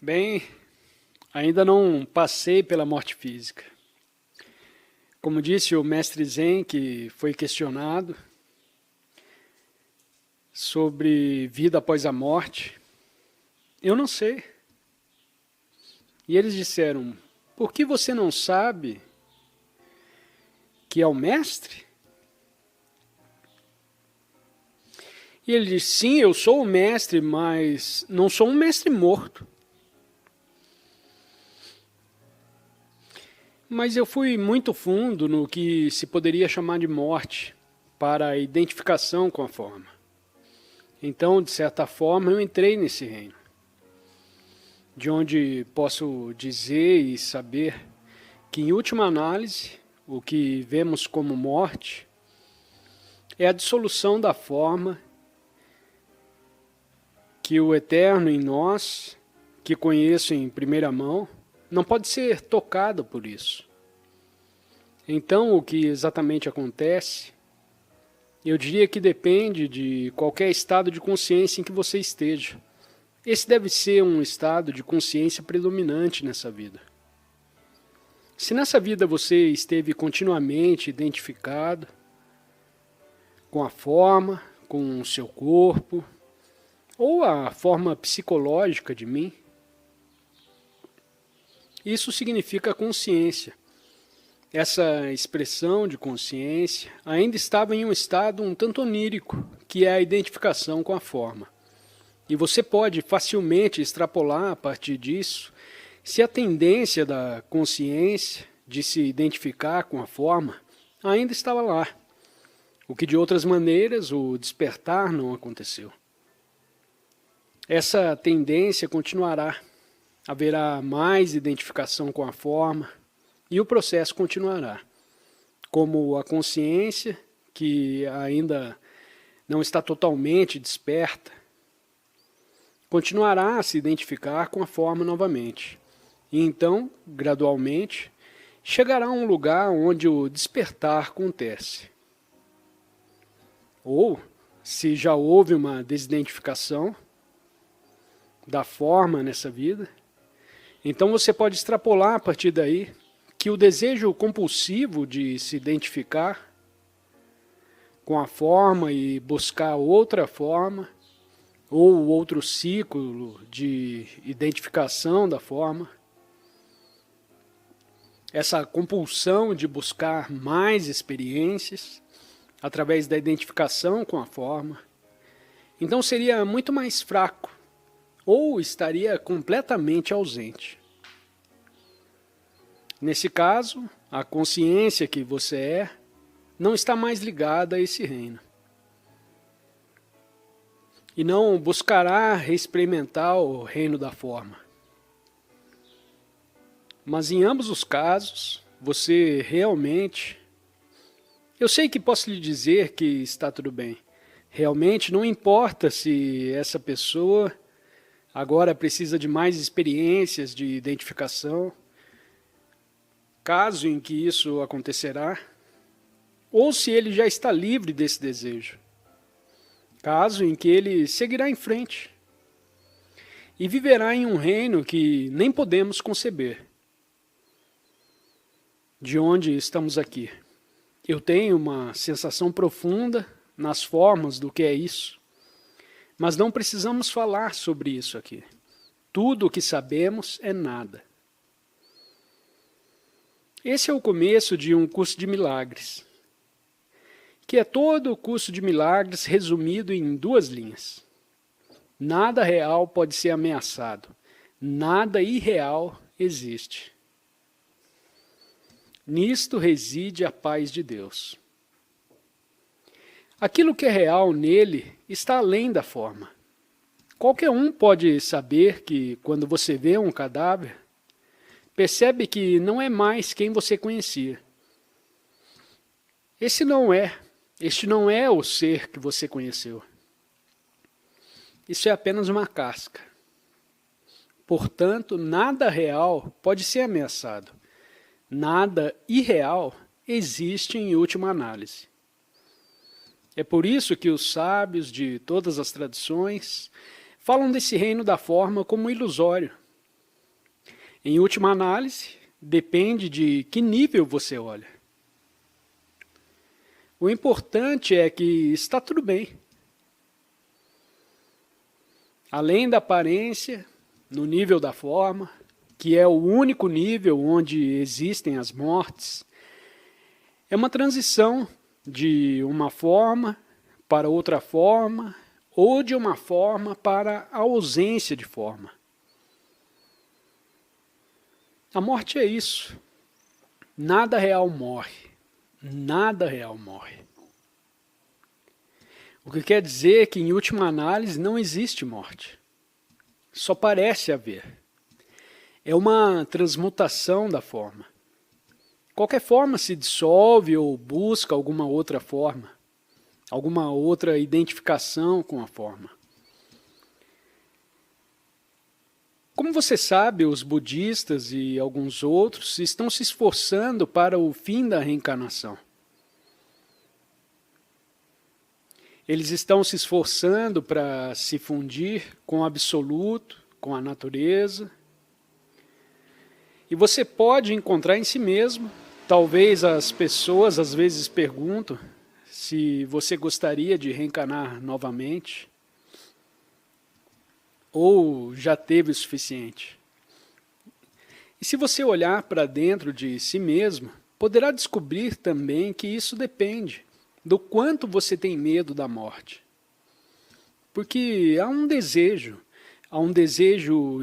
Bem, ainda não passei pela morte física. Como disse o mestre Zen, que foi questionado sobre vida após a morte, eu não sei. E eles disseram, por que você não sabe que é o mestre? E ele disse, sim, eu sou o mestre, mas não sou um mestre morto. Mas eu fui muito fundo no que se poderia chamar de morte, para a identificação com a forma. Então, de certa forma, eu entrei nesse reino, de onde posso dizer e saber que, em última análise, o que vemos como morte é a dissolução da forma que o eterno em nós, que conheço em primeira mão, não pode ser tocado por isso. Então, o que exatamente acontece, eu diria que depende de qualquer estado de consciência em que você esteja. Esse deve ser um estado de consciência predominante nessa vida. Se nessa vida você esteve continuamente identificado com a forma, com o seu corpo, ou a forma psicológica de mim, isso significa consciência. Essa expressão de consciência ainda estava em um estado um tanto onírico, que é a identificação com a forma. E você pode facilmente extrapolar a partir disso, se a tendência da consciência de se identificar com a forma ainda estava lá, o que de outras maneiras o despertar não aconteceu. Essa tendência continuará. Haverá mais identificação com a forma e o processo continuará. Como a consciência, que ainda não está totalmente desperta, continuará a se identificar com a forma novamente. E então, gradualmente, chegará a um lugar onde o despertar acontece. Ou, se já houve uma desidentificação da forma nessa vida, então você pode extrapolar a partir daí que o desejo compulsivo de se identificar com a forma e buscar outra forma, ou outro ciclo de identificação da forma, essa compulsão de buscar mais experiências através da identificação com a forma, então seria muito mais fraco, ou estaria completamente ausente. Nesse caso, a consciência que você é não está mais ligada a esse reino. E não buscará reexperimentar o reino da forma. Mas em ambos os casos, você realmente... Eu sei que posso lhe dizer que está tudo bem. Realmente não importa se essa pessoa agora precisa de mais experiências de identificação, caso em que isso acontecerá, ou se ele já está livre desse desejo, caso em que ele seguirá em frente e viverá em um reino que nem podemos conceber. De onde estamos aqui? Eu tenho uma sensação profunda nas formas do que é isso, mas não precisamos falar sobre isso aqui. Tudo o que sabemos é nada. Esse é o começo de um curso de milagres, que é todo o curso de milagres resumido em 2 linhas. Nada real pode ser ameaçado, nada irreal existe. Nisto reside a paz de Deus. Aquilo que é real nele está além da forma. Qualquer um pode saber que, quando você vê um cadáver, percebe que não é mais quem você conhecia. Este não é o ser que você conheceu. Isso é apenas uma casca. Portanto, nada real pode ser ameaçado. Nada irreal existe em última análise. É por isso que os sábios de todas as tradições falam desse reino da forma como ilusório. Em última análise, depende de que nível você olha. O importante é que está tudo bem. Além da aparência, no nível da forma, que é o único nível onde existem as mortes, é uma transição de uma forma para outra forma, ou de uma forma para a ausência de forma. A morte é isso. Nada real morre. Nada real morre. O que quer dizer que, em última análise, não existe morte. Só parece haver. É uma transmutação da forma. Qualquer forma se dissolve ou busca alguma outra forma, alguma outra identificação com a forma. Como você sabe, os budistas e alguns outros estão se esforçando para o fim da reencarnação. Eles estão se esforçando para se fundir com o absoluto, com a natureza. E você pode encontrar em si mesmo. Talvez as pessoas às vezes perguntam se você gostaria de reencarnar novamente, ou já teve o suficiente. E se você olhar para dentro de si mesmo, poderá descobrir também que isso depende do quanto você tem medo da morte. Porque há um desejo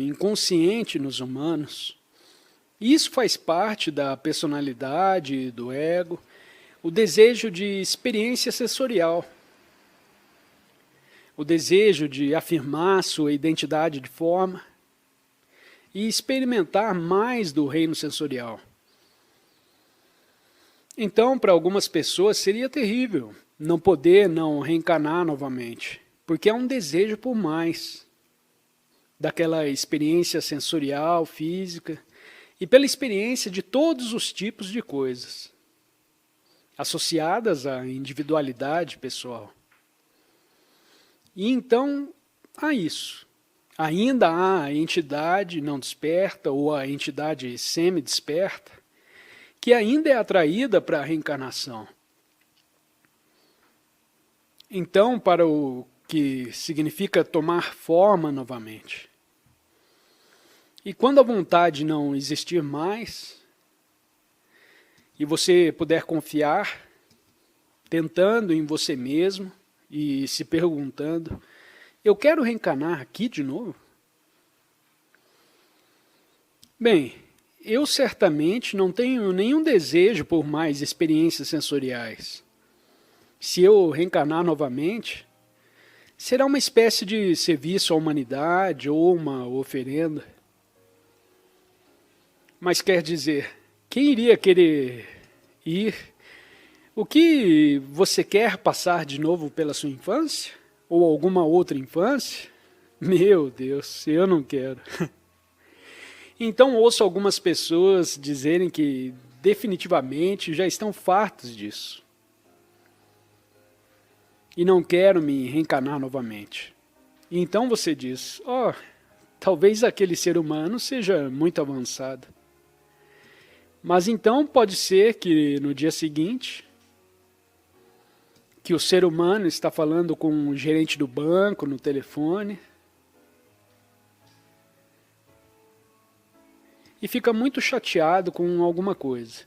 inconsciente nos humanos. E isso faz parte da personalidade, do ego, o desejo de experiência sensorial. O desejo de afirmar sua identidade de forma e experimentar mais do reino sensorial. Então, para algumas pessoas seria terrível não poder não reencarnar novamente, porque é um desejo por mais daquela experiência sensorial, física, e pela experiência de todos os tipos de coisas associadas à individualidade pessoal. E então, há isso. Ainda há a entidade não desperta ou a entidade semi-desperta, que ainda é atraída para a reencarnação. Então, para o que significa tomar forma novamente. E quando a vontade não existir mais, e você puder confiar, tentando em você mesmo e se perguntando, eu quero reencarnar aqui de novo? Bem, eu certamente não tenho nenhum desejo por mais experiências sensoriais. Se eu reencarnar novamente, será uma espécie de serviço à humanidade ou uma oferenda. Mas quer dizer, quem iria querer ir? O que você quer passar de novo pela sua infância? Ou alguma outra infância? Meu Deus, eu não quero. Então ouço algumas pessoas dizerem que definitivamente já estão fartos disso. E não quero me reencarnar novamente. E então você diz, talvez aquele ser humano seja muito avançado. Mas então pode ser que no dia seguinte, que o ser humano está falando com o gerente do banco no telefone, e fica muito chateado com alguma coisa.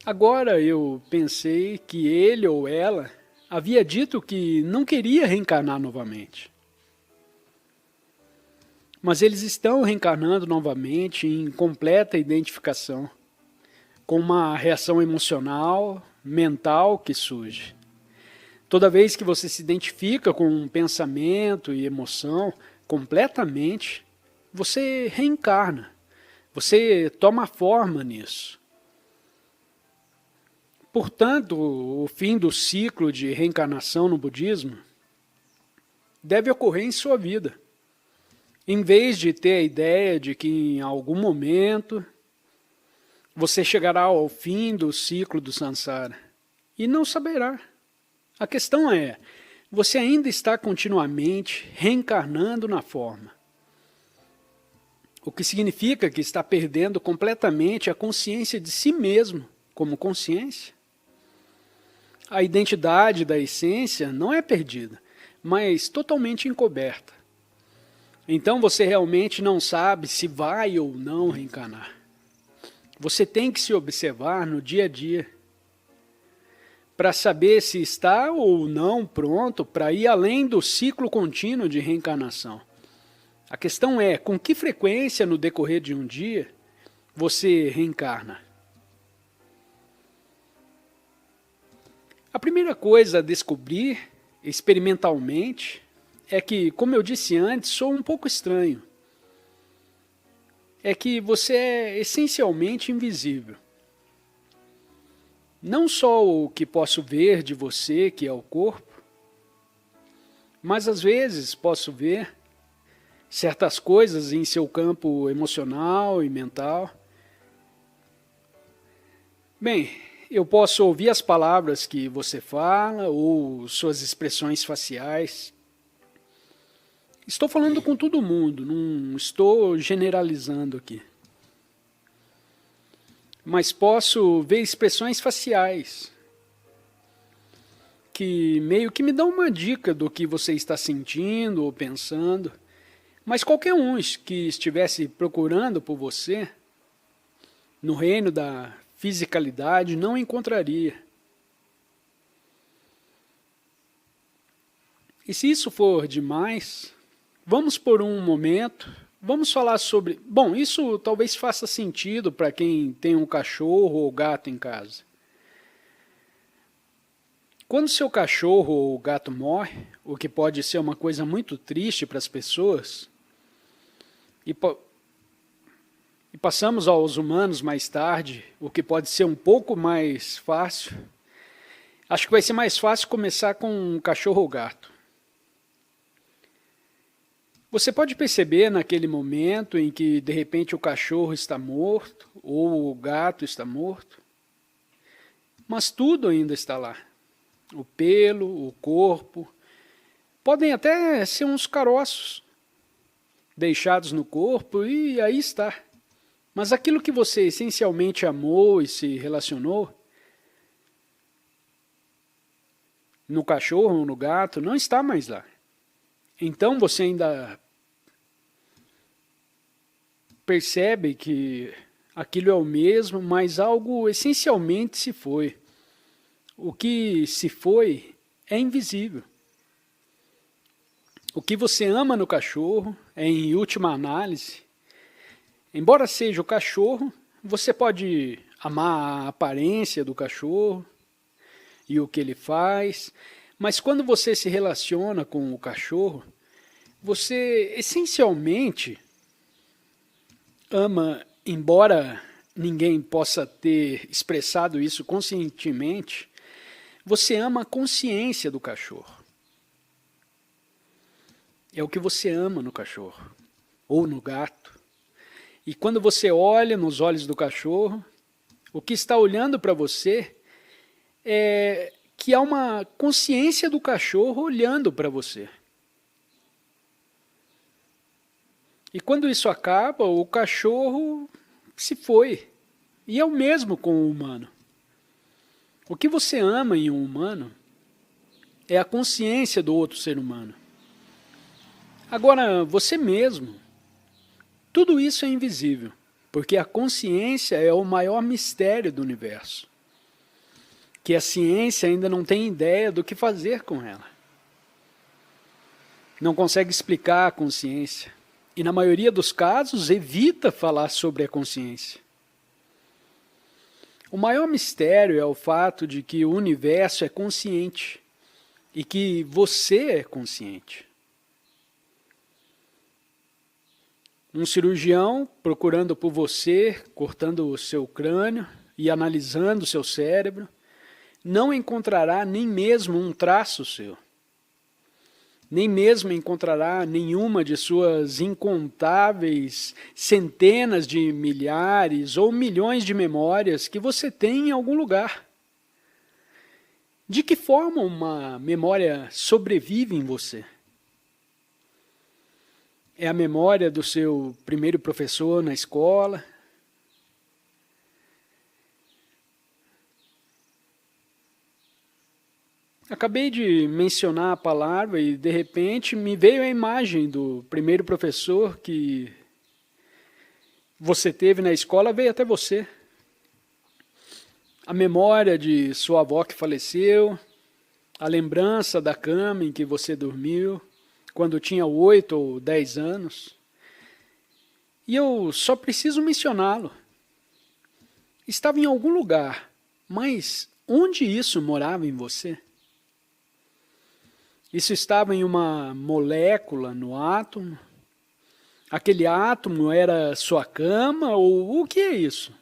Agora eu pensei que ele ou ela havia dito que não queria reencarnar novamente. Mas eles estão reencarnando novamente em completa identificação, com uma reação emocional, mental que surge. Toda vez que você se identifica com um pensamento e emoção, completamente, você reencarna, você toma forma nisso. Portanto, o fim do ciclo de reencarnação no budismo deve ocorrer em sua vida, em vez de ter a ideia de que em algum momento você chegará ao fim do ciclo do samsara e não saberá. A questão é, você ainda está continuamente reencarnando na forma. o que significa que está perdendo completamente a consciência de si mesmo como consciência. A identidade da essência não é perdida, mas totalmente encoberta. Então você realmente não sabe se vai ou não reencarnar. Você tem que se observar no dia a dia, para saber se está ou não pronto para ir além do ciclo contínuo de reencarnação. A questão é, com que frequência no decorrer de um dia você reencarna? A primeira coisa a descobrir, experimentalmente, é que, como eu disse antes, sou um pouco estranho. É que você é essencialmente invisível. Não só o que posso ver de você, que é o corpo, mas às vezes posso ver certas coisas em seu campo emocional e mental. Bem, eu posso ouvir as palavras que você fala ou suas expressões faciais. Estou falando com todo mundo, não estou generalizando aqui. Mas posso ver expressões faciais que meio que me dão uma dica do que você está sentindo ou pensando. Mas qualquer um que estivesse procurando por você, no reino da fisicalidade, não encontraria. E se isso for demais, vamos por um momento, vamos falar sobre... Bom, isso talvez faça sentido para quem tem um cachorro ou gato em casa. Quando seu cachorro ou gato morre, o que pode ser uma coisa muito triste para as pessoas, e passamos aos humanos mais tarde, o que pode ser um pouco mais fácil, acho que vai ser mais fácil começar com um cachorro ou gato. Você pode perceber naquele momento em que de repente o cachorro está morto, ou o gato está morto, mas tudo ainda está lá. O pelo, o corpo, podem até ser uns caroços deixados no corpo e aí está. Mas aquilo que você essencialmente amou e se relacionou, no cachorro ou no gato, não está mais lá. Então você ainda percebe que aquilo é o mesmo, mas algo essencialmente se foi. O que se foi é invisível. O que você ama no cachorro é, em última análise, embora seja o cachorro, você pode amar a aparência do cachorro e o que ele faz, mas quando você se relaciona com o cachorro, você essencialmente ama, embora ninguém possa ter expressado isso conscientemente, você ama a consciência do cachorro. É o que você ama no cachorro, ou no gato. E quando você olha nos olhos do cachorro, o que está olhando para você é que há uma consciência do cachorro olhando para você. E quando isso acaba, o cachorro se foi. E é o mesmo com o humano. O que você ama em um humano é a consciência do outro ser humano. Agora, você mesmo, tudo isso é invisível, porque a consciência é o maior mistério do universo, que a ciência ainda não tem ideia do que fazer com ela. Não consegue explicar a consciência, e na maioria dos casos evita falar sobre a consciência. O maior mistério é o fato de que o universo é consciente e que você é consciente. Um cirurgião procurando por você, cortando o seu crânio e analisando o seu cérebro, não encontrará nem mesmo um traço seu. Nem mesmo encontrará nenhuma de suas incontáveis centenas de milhares ou milhões de memórias que você tem em algum lugar. De que forma uma memória sobrevive em você? É a memória do seu primeiro professor na escola. Acabei de mencionar a palavra e, de repente, me veio a imagem do primeiro professor que você teve na escola, veio até você. A memória de sua avó que faleceu, a lembrança da cama em que você dormiu, quando tinha 8 ou 10 anos. E eu só preciso mencioná-lo. Estava em algum lugar, mas onde isso morava em você? Isso estava em uma molécula no átomo? Aquele átomo era sua cama? Ou o que é isso?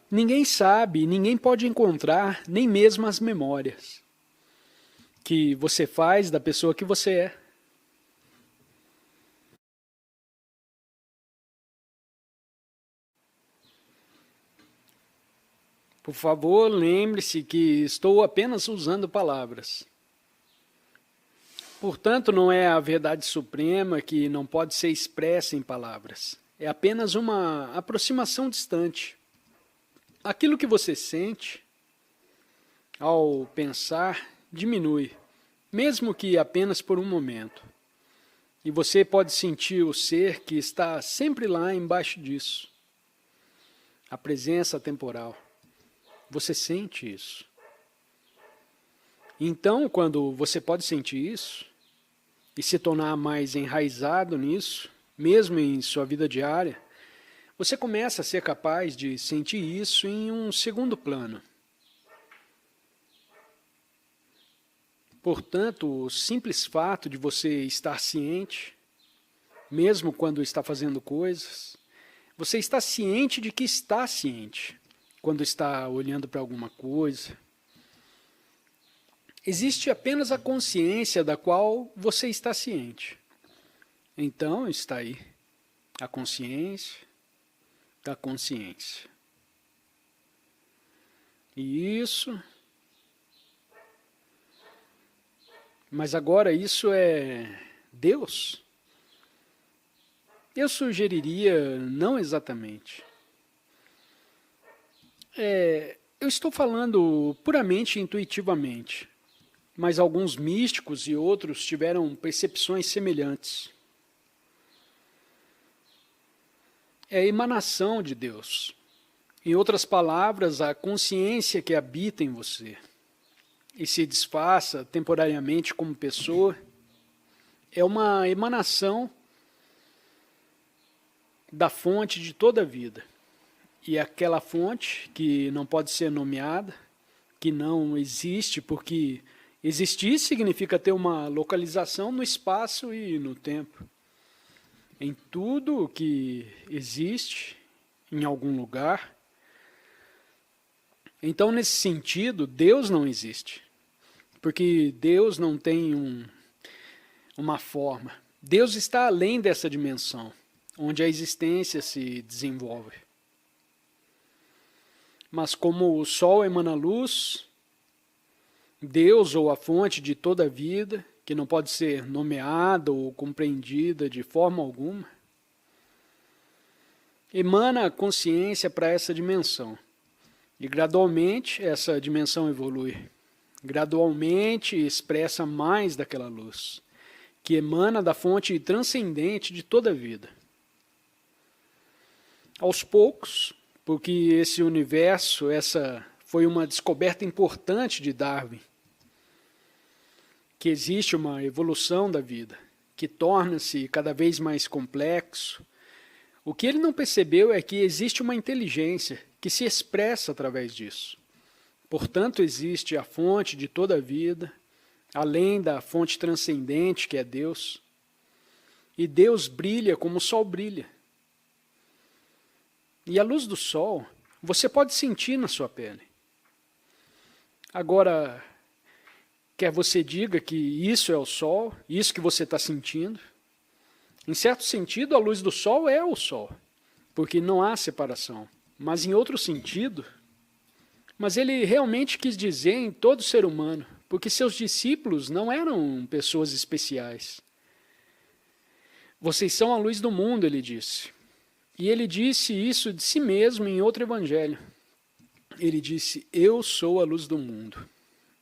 Ninguém sabe, ninguém pode encontrar, nem mesmo as memórias que você faz da pessoa que você é. Por favor, lembre-se que estou apenas usando palavras. Portanto, não é a verdade suprema que não pode ser expressa em palavras. É apenas uma aproximação distante. Aquilo que você sente, ao pensar, diminui, mesmo que apenas por um momento. E você pode sentir o ser que está sempre lá embaixo disso. A presença temporal. Você sente isso. Então, quando você pode sentir isso, e se tornar mais enraizado nisso, mesmo em sua vida diária, você começa a ser capaz de sentir isso em um segundo plano. Portanto, o simples fato de você estar ciente, mesmo quando está fazendo coisas, você está ciente de que está ciente. Quando está olhando para alguma coisa. Existe apenas a consciência da qual você está ciente. Então está aí a consciência da consciência. E isso. Mas agora isso é Deus? Eu sugeriria não exatamente. Eu estou falando puramente intuitivamente, mas alguns místicos e outros tiveram percepções semelhantes. É a emanação de Deus. Em outras palavras, a consciência que habita em você e se disfarça temporariamente como pessoa, é uma emanação da fonte de toda a vida. E aquela fonte que não pode ser nomeada, que não existe, porque existir significa ter uma localização no espaço e no tempo. Em tudo que existe, em algum lugar. Então, nesse sentido, Deus não existe. Porque Deus não tem uma forma. Deus está além dessa dimensão, onde a existência se desenvolve. Mas como o Sol emana luz, Deus ou a fonte de toda a vida, que não pode ser nomeada ou compreendida de forma alguma, emana a consciência para essa dimensão. E gradualmente essa dimensão evolui. Gradualmente expressa mais daquela luz, que emana da fonte transcendente de toda a vida. Aos poucos, porque esse universo, essa foi uma descoberta importante de Darwin, que existe uma evolução da vida, que torna-se cada vez mais complexo. O que ele não percebeu é que existe uma inteligência que se expressa através disso. Portanto, existe a fonte de toda a vida, além da fonte transcendente que é Deus, e Deus brilha como o sol brilha. E a luz do sol, você pode sentir na sua pele. Agora, quer você diga que isso é o sol, isso que você está sentindo, em certo sentido, a luz do sol é o sol, porque não há separação. Mas em outro sentido, mas ele realmente quis dizer em todo ser humano, porque seus discípulos não eram pessoas especiais. Vocês são a luz do mundo, ele disse. E ele disse isso de si mesmo em outro evangelho. Ele disse, eu sou a luz do mundo.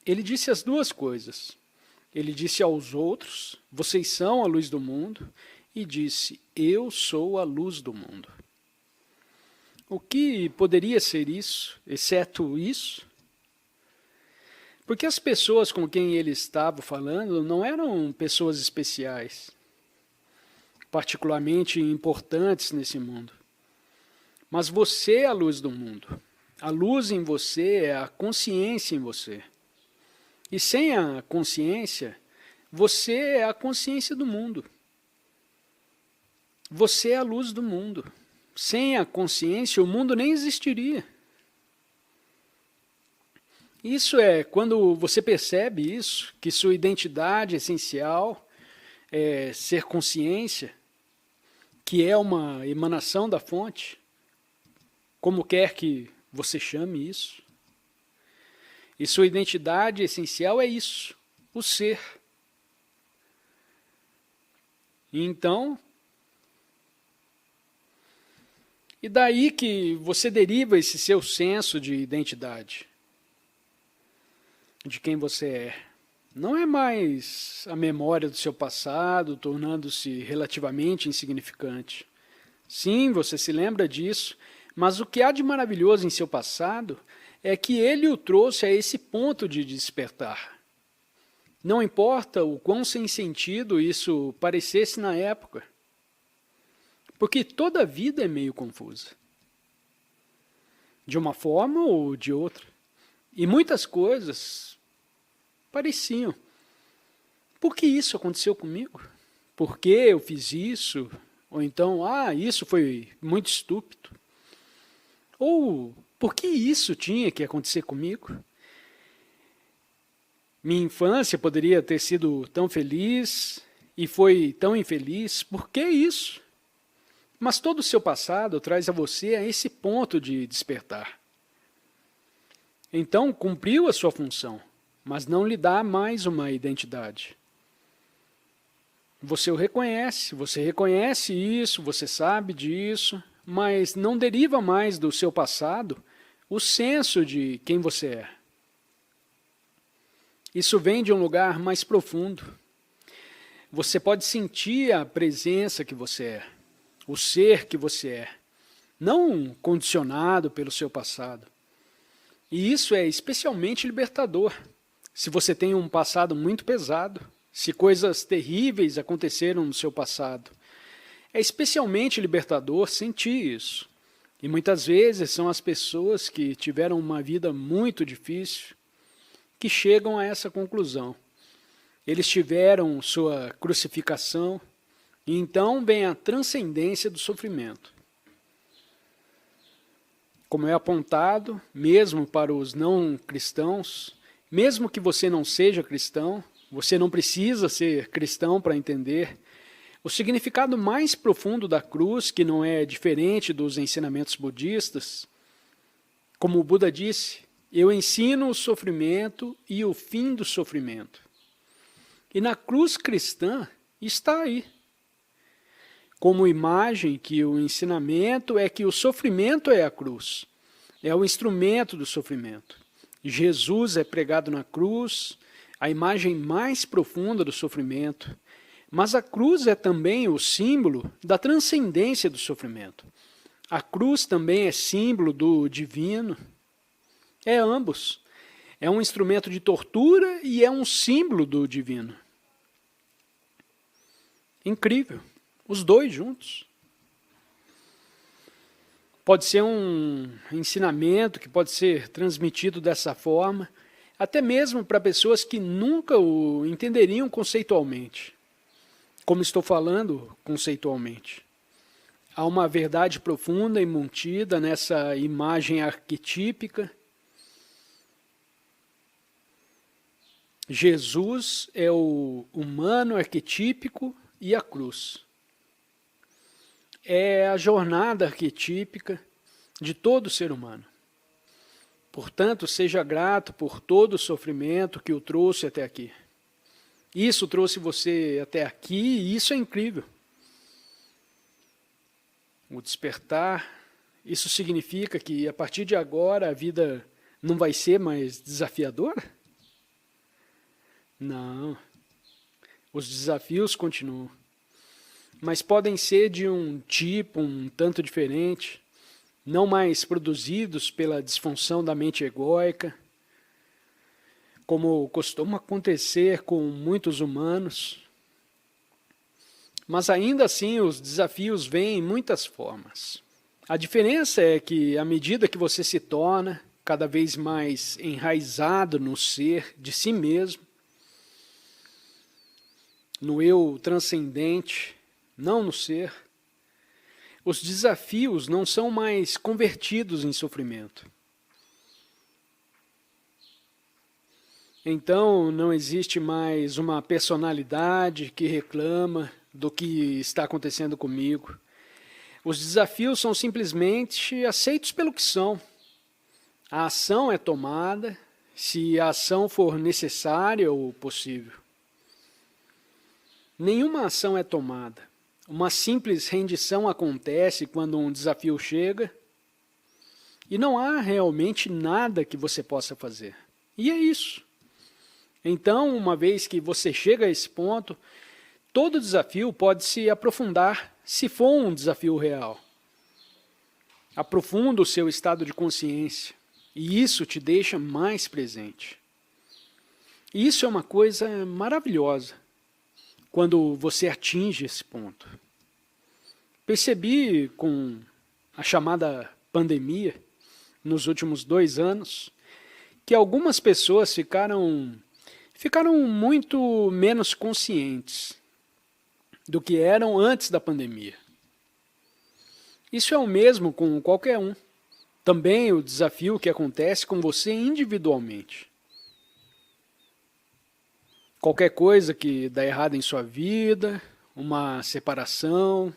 Ele disse as duas coisas. Ele disse aos outros, vocês são a luz do mundo, e disse, eu sou a luz do mundo. O que poderia ser isso, exceto isso? Porque as pessoas com quem ele estava falando não eram pessoas especiais, particularmente importantes nesse mundo. Mas você é a luz do mundo. A luz em você é a consciência em você. E sem a consciência, você é a consciência do mundo. Você é a luz do mundo. Sem a consciência, o mundo nem existiria. Isso é quando você percebe isso, que sua identidade essencial é ser consciência, que é uma emanação da fonte, como quer que você chame isso. E sua identidade essencial é isso, o ser. Então, e daí que você deriva esse seu senso de identidade, de quem você é. Não é mais a memória do seu passado, tornando-se relativamente insignificante. Sim, você se lembra disso, mas o que há de maravilhoso em seu passado é que ele o trouxe a esse ponto de despertar. Não importa o quão sem sentido isso parecesse na época, porque toda a vida é meio confusa, de uma forma ou de outra. E muitas coisas pareciam. Por que isso aconteceu comigo? Por que eu fiz isso? Ou então, isso foi muito estúpido. Ou, por que isso tinha que acontecer comigo? Minha infância poderia ter sido tão feliz e foi tão infeliz. Por que isso? Mas todo o seu passado traz a você a esse ponto de despertar. Então, cumpriu a sua função, mas não lhe dá mais uma identidade. Você o reconhece, você reconhece isso, você sabe disso, mas não deriva mais do seu passado o senso de quem você é. Isso vem de um lugar mais profundo. Você pode sentir a presença que você é, o ser que você é, não condicionado pelo seu passado. E isso é especialmente libertador. Se você tem um passado muito pesado, se coisas terríveis aconteceram no seu passado, é especialmente libertador sentir isso. E muitas vezes são as pessoas que tiveram uma vida muito difícil que chegam a essa conclusão. Eles tiveram sua crucificação e então vem a transcendência do sofrimento. Como é apontado, mesmo para os não cristãos, mesmo que você não seja cristão, você não precisa ser cristão para entender, o significado mais profundo da cruz, que não é diferente dos ensinamentos budistas, como o Buda disse, eu ensino o sofrimento e o fim do sofrimento. E na cruz cristã está aí, como imagem que o ensinamento é que o sofrimento é a cruz, é o instrumento do sofrimento. Jesus é pregado na cruz, a imagem mais profunda do sofrimento, mas a cruz é também o símbolo da transcendência do sofrimento. A cruz também é símbolo do divino, é ambos. É um instrumento de tortura e é um símbolo do divino. Incrível. Os dois juntos. Pode ser um ensinamento que pode ser transmitido dessa forma, até mesmo para pessoas que nunca o entenderiam conceitualmente. Como estou falando conceitualmente. Há uma verdade profunda e mantida nessa imagem arquetípica. Jesus é o humano arquetípico e a cruz. É a jornada arquetípica de todo ser humano. Portanto, seja grato por todo o sofrimento que o trouxe até aqui. Isso trouxe você até aqui e isso é incrível. O despertar, isso significa que a partir de agora a vida não vai ser mais desafiadora? Não. Os desafios continuam. Mas podem ser de um tipo um tanto diferente, não mais produzidos pela disfunção da mente egóica, como costuma acontecer com muitos humanos. Mas ainda assim os desafios vêm em muitas formas. A diferença é que à medida que você se torna cada vez mais enraizado no ser de si mesmo, no eu transcendente, não no ser, os desafios não são mais convertidos em sofrimento. Então não existe mais uma personalidade que reclama do que está acontecendo comigo. Os desafios são simplesmente aceitos pelo que são. A ação é tomada se a ação for necessária ou possível. Nenhuma ação é tomada. Uma simples rendição acontece quando um desafio chega e não há realmente nada que você possa fazer. E é isso. Então, uma vez que você chega a esse ponto, todo desafio pode se aprofundar se for um desafio real. Aprofunda o seu estado de consciência e isso te deixa mais presente. E isso é uma coisa maravilhosa quando você atinge esse ponto. Percebi com a chamada pandemia, nos últimos 2 anos, que algumas pessoas ficaram muito menos conscientes do que eram antes da pandemia. Isso é o mesmo com qualquer um. Também o desafio que acontece com você individualmente. Qualquer coisa que dá errado em sua vida, uma separação,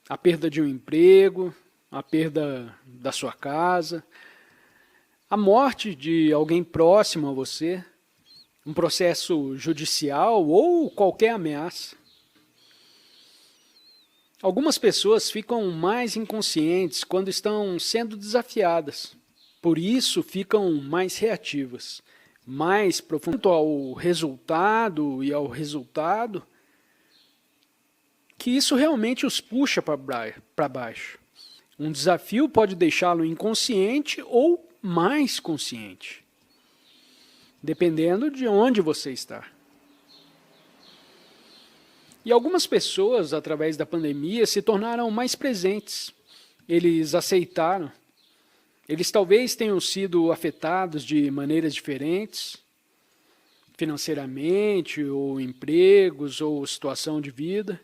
a perda de um emprego, a perda da sua casa, a morte de alguém próximo a você, um processo judicial ou qualquer ameaça. Algumas pessoas ficam mais inconscientes quando estão sendo desafiadas, por isso ficam mais reativas, mais profundas ao resultado e ao resultado, que isso realmente os puxa para baixo. Um desafio pode deixá-lo inconsciente ou mais consciente, dependendo de onde você está. E algumas pessoas, através da pandemia, se tornaram mais presentes. Eles aceitaram. Eles talvez tenham sido afetados de maneiras diferentes, financeiramente, ou empregos, ou situação de vida,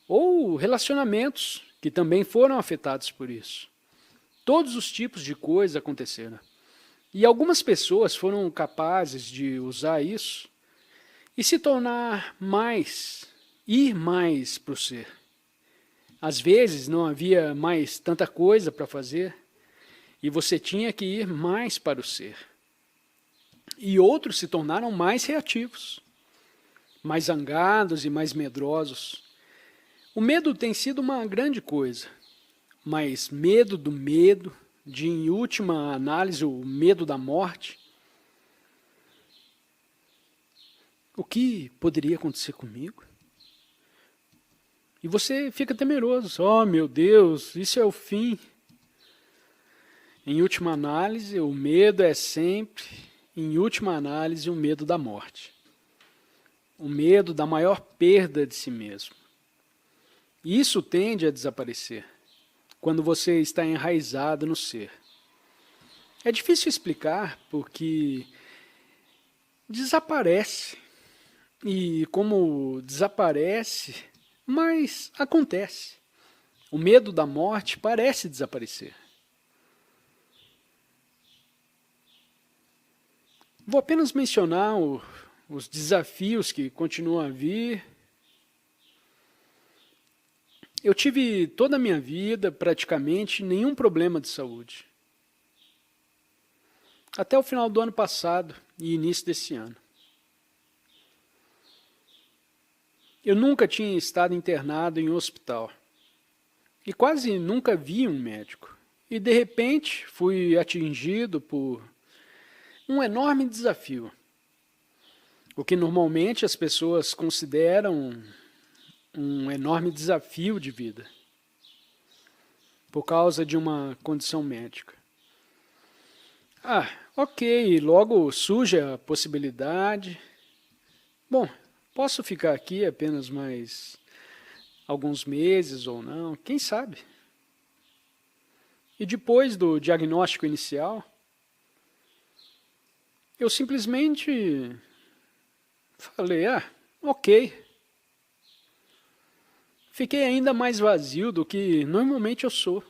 ou relacionamentos que também foram afetados por isso. Todos os tipos de coisas aconteceram. E algumas pessoas foram capazes de usar isso e se tornar mais, ir mais para o ser. Às vezes não havia mais tanta coisa para fazer e você tinha que ir mais para o ser. E outros se tornaram mais reativos, mais zangados e mais medrosos. O medo tem sido uma grande coisa, mas medo do medo, de em última análise o medo da morte. O que poderia acontecer comigo? E você fica temeroso. Oh, meu Deus, isso é o fim. Em última análise, o medo é sempre, em última análise, o medo da morte. O medo da maior perda de si mesmo. E isso tende a desaparecer quando você está enraizado no ser. É difícil explicar porque desaparece. E como desaparece, mas acontece. O medo da morte parece desaparecer. Vou apenas mencionar os desafios que continuam a vir. Eu tive toda a minha vida, praticamente, nenhum problema de saúde. até o final do ano passado e início desse ano. Eu nunca tinha estado internado em um hospital e quase nunca vi um médico. E de repente fui atingido por um enorme desafio, o que normalmente as pessoas consideram um enorme desafio de vida, por causa de uma condição médica. Ok, logo surge a possibilidade. Bom, posso ficar aqui apenas mais alguns meses ou não, quem sabe? E depois do diagnóstico inicial, eu simplesmente falei, ok. Fiquei ainda mais vazio do que normalmente eu sou.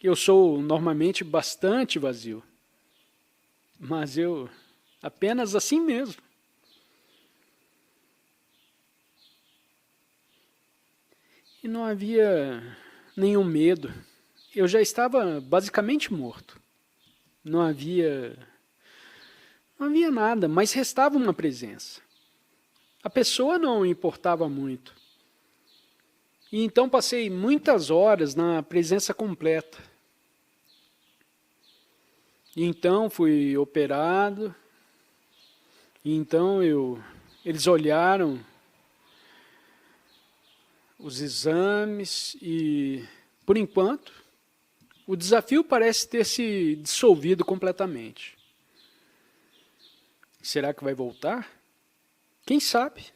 Eu sou normalmente bastante vazio, mas eu apenas assim mesmo. E não havia nenhum medo. Eu já estava basicamente morto. Não havia nada, mas restava uma presença. A pessoa não importava muito. E então passei muitas horas na presença completa. E então fui operado. E então eles olharam os exames e, por enquanto, o desafio parece ter se dissolvido completamente. Será que vai voltar? Quem sabe?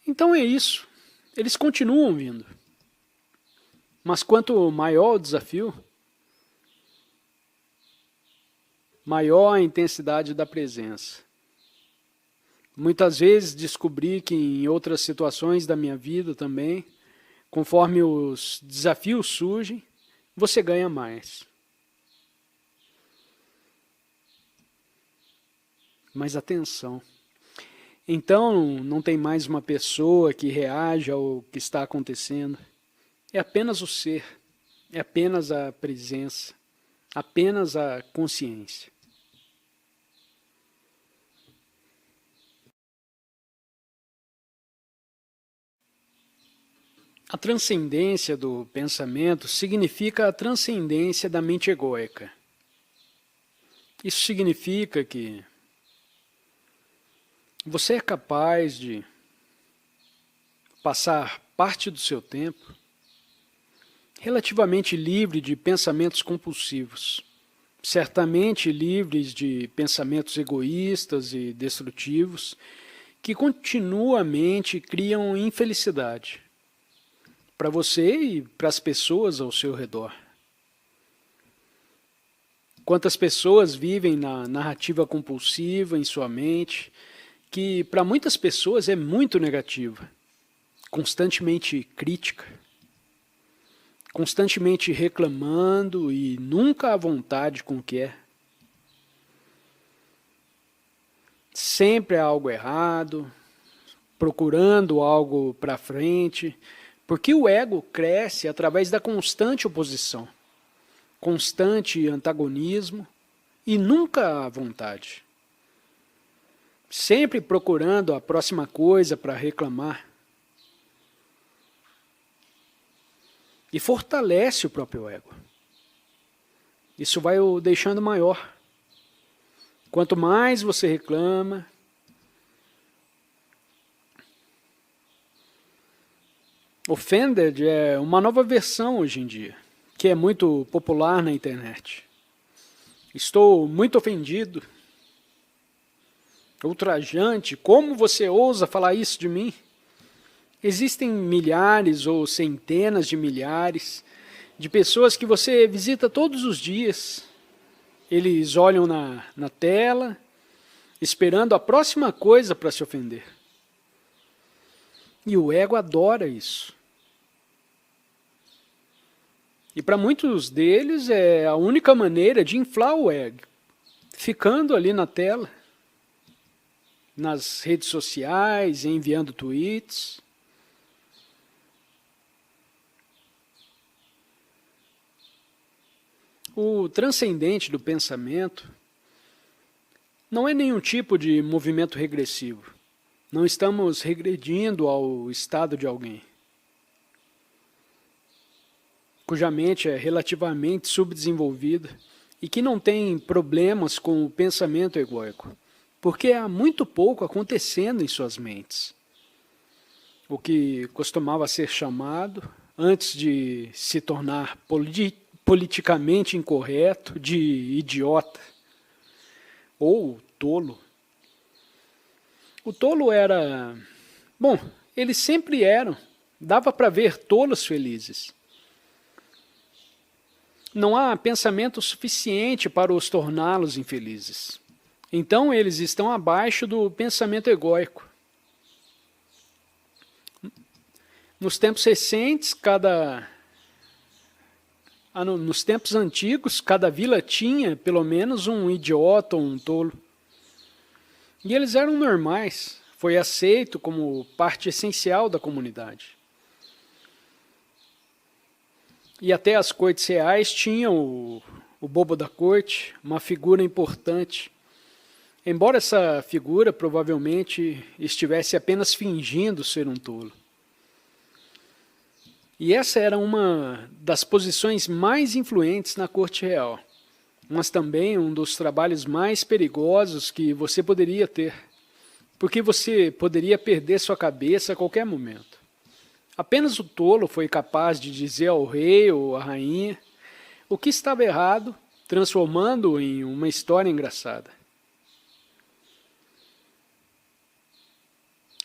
Então é isso. Eles continuam vindo. Mas quanto maior o desafio, maior a intensidade da presença. Muitas vezes descobri que em outras situações da minha vida também, conforme os desafios surgem, você ganha mais. Mas atenção. Então, não tem mais uma pessoa que reage ao que está acontecendo. É apenas o ser, é apenas a presença, apenas a consciência. A transcendência do pensamento significa a transcendência da mente egóica. Isso significa que você é capaz de passar parte do seu tempo relativamente livre de pensamentos compulsivos, certamente livres de pensamentos egoístas e destrutivos que continuamente criam infelicidade para você e para as pessoas ao seu redor. Quantas pessoas vivem na narrativa compulsiva em sua mente, que para muitas pessoas é muito negativa, constantemente crítica, constantemente reclamando e nunca à vontade com o que é. Sempre há algo errado, procurando algo para frente, porque o ego cresce através da constante oposição, constante antagonismo e nunca à vontade. Sempre procurando a próxima coisa para reclamar. E fortalece o próprio ego. Isso vai o deixando maior. Quanto mais você reclama, Offended é uma nova versão hoje em dia, que é muito popular na internet. Estou muito ofendido, ultrajante, como você ousa falar isso de mim? Existem milhares ou centenas de milhares de pessoas que você visita todos os dias. Eles olham na tela, esperando a próxima coisa para se ofender. E o ego adora isso. E para muitos deles é a única maneira de inflar o ego, ficando ali na tela, nas redes sociais, enviando tweets. O transcendente do pensamento não é nenhum tipo de movimento regressivo. Não estamos regredindo ao estado de alguém cuja mente é relativamente subdesenvolvida e que não tem problemas com o pensamento egóico, porque há muito pouco acontecendo em suas mentes. O que costumava ser chamado, antes de se tornar politicamente incorreto, de idiota ou tolo. O tolo era... Bom, eles sempre eram. Dava para ver tolos felizes. Não há pensamento suficiente para os torná-los infelizes. Então eles estão abaixo do pensamento egóico. Nos tempos recentes, nos tempos antigos, cada vila tinha pelo menos um idiota ou um tolo. E eles eram normais, foi aceito como parte essencial da comunidade. E até as cortes reais tinham o bobo da corte, uma figura importante. Embora essa figura provavelmente estivesse apenas fingindo ser um tolo. E essa era uma das posições mais influentes na corte real, mas também um dos trabalhos mais perigosos que você poderia ter, porque você poderia perder sua cabeça a qualquer momento. Apenas o tolo foi capaz de dizer ao rei ou à rainha o que estava errado, transformando-o em uma história engraçada.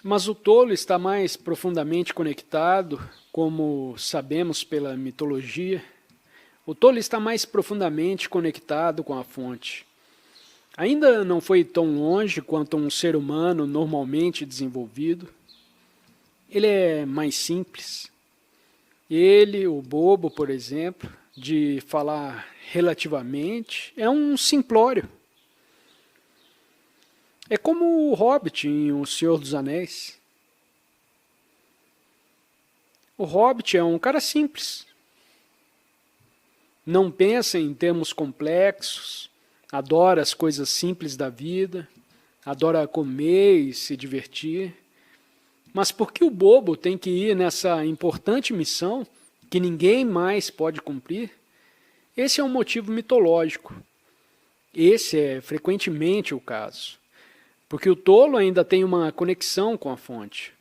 Mas o tolo está mais profundamente conectado, como sabemos pela mitologia. O tolo está mais profundamente conectado com a fonte. Ainda não foi tão longe quanto um ser humano normalmente desenvolvido. Ele é mais simples. Ele, o bobo, por exemplo, de falar relativamente, é um simplório. É como o Hobbit em O Senhor dos Anéis. O Hobbit é um cara simples. Não pensa em termos complexos, adora as coisas simples da vida, adora comer e se divertir. Mas por que o bobo tem que ir nessa importante missão que ninguém mais pode cumprir? Esse é um motivo mitológico. Esse é frequentemente o caso. Porque o tolo ainda tem uma conexão com a fonte,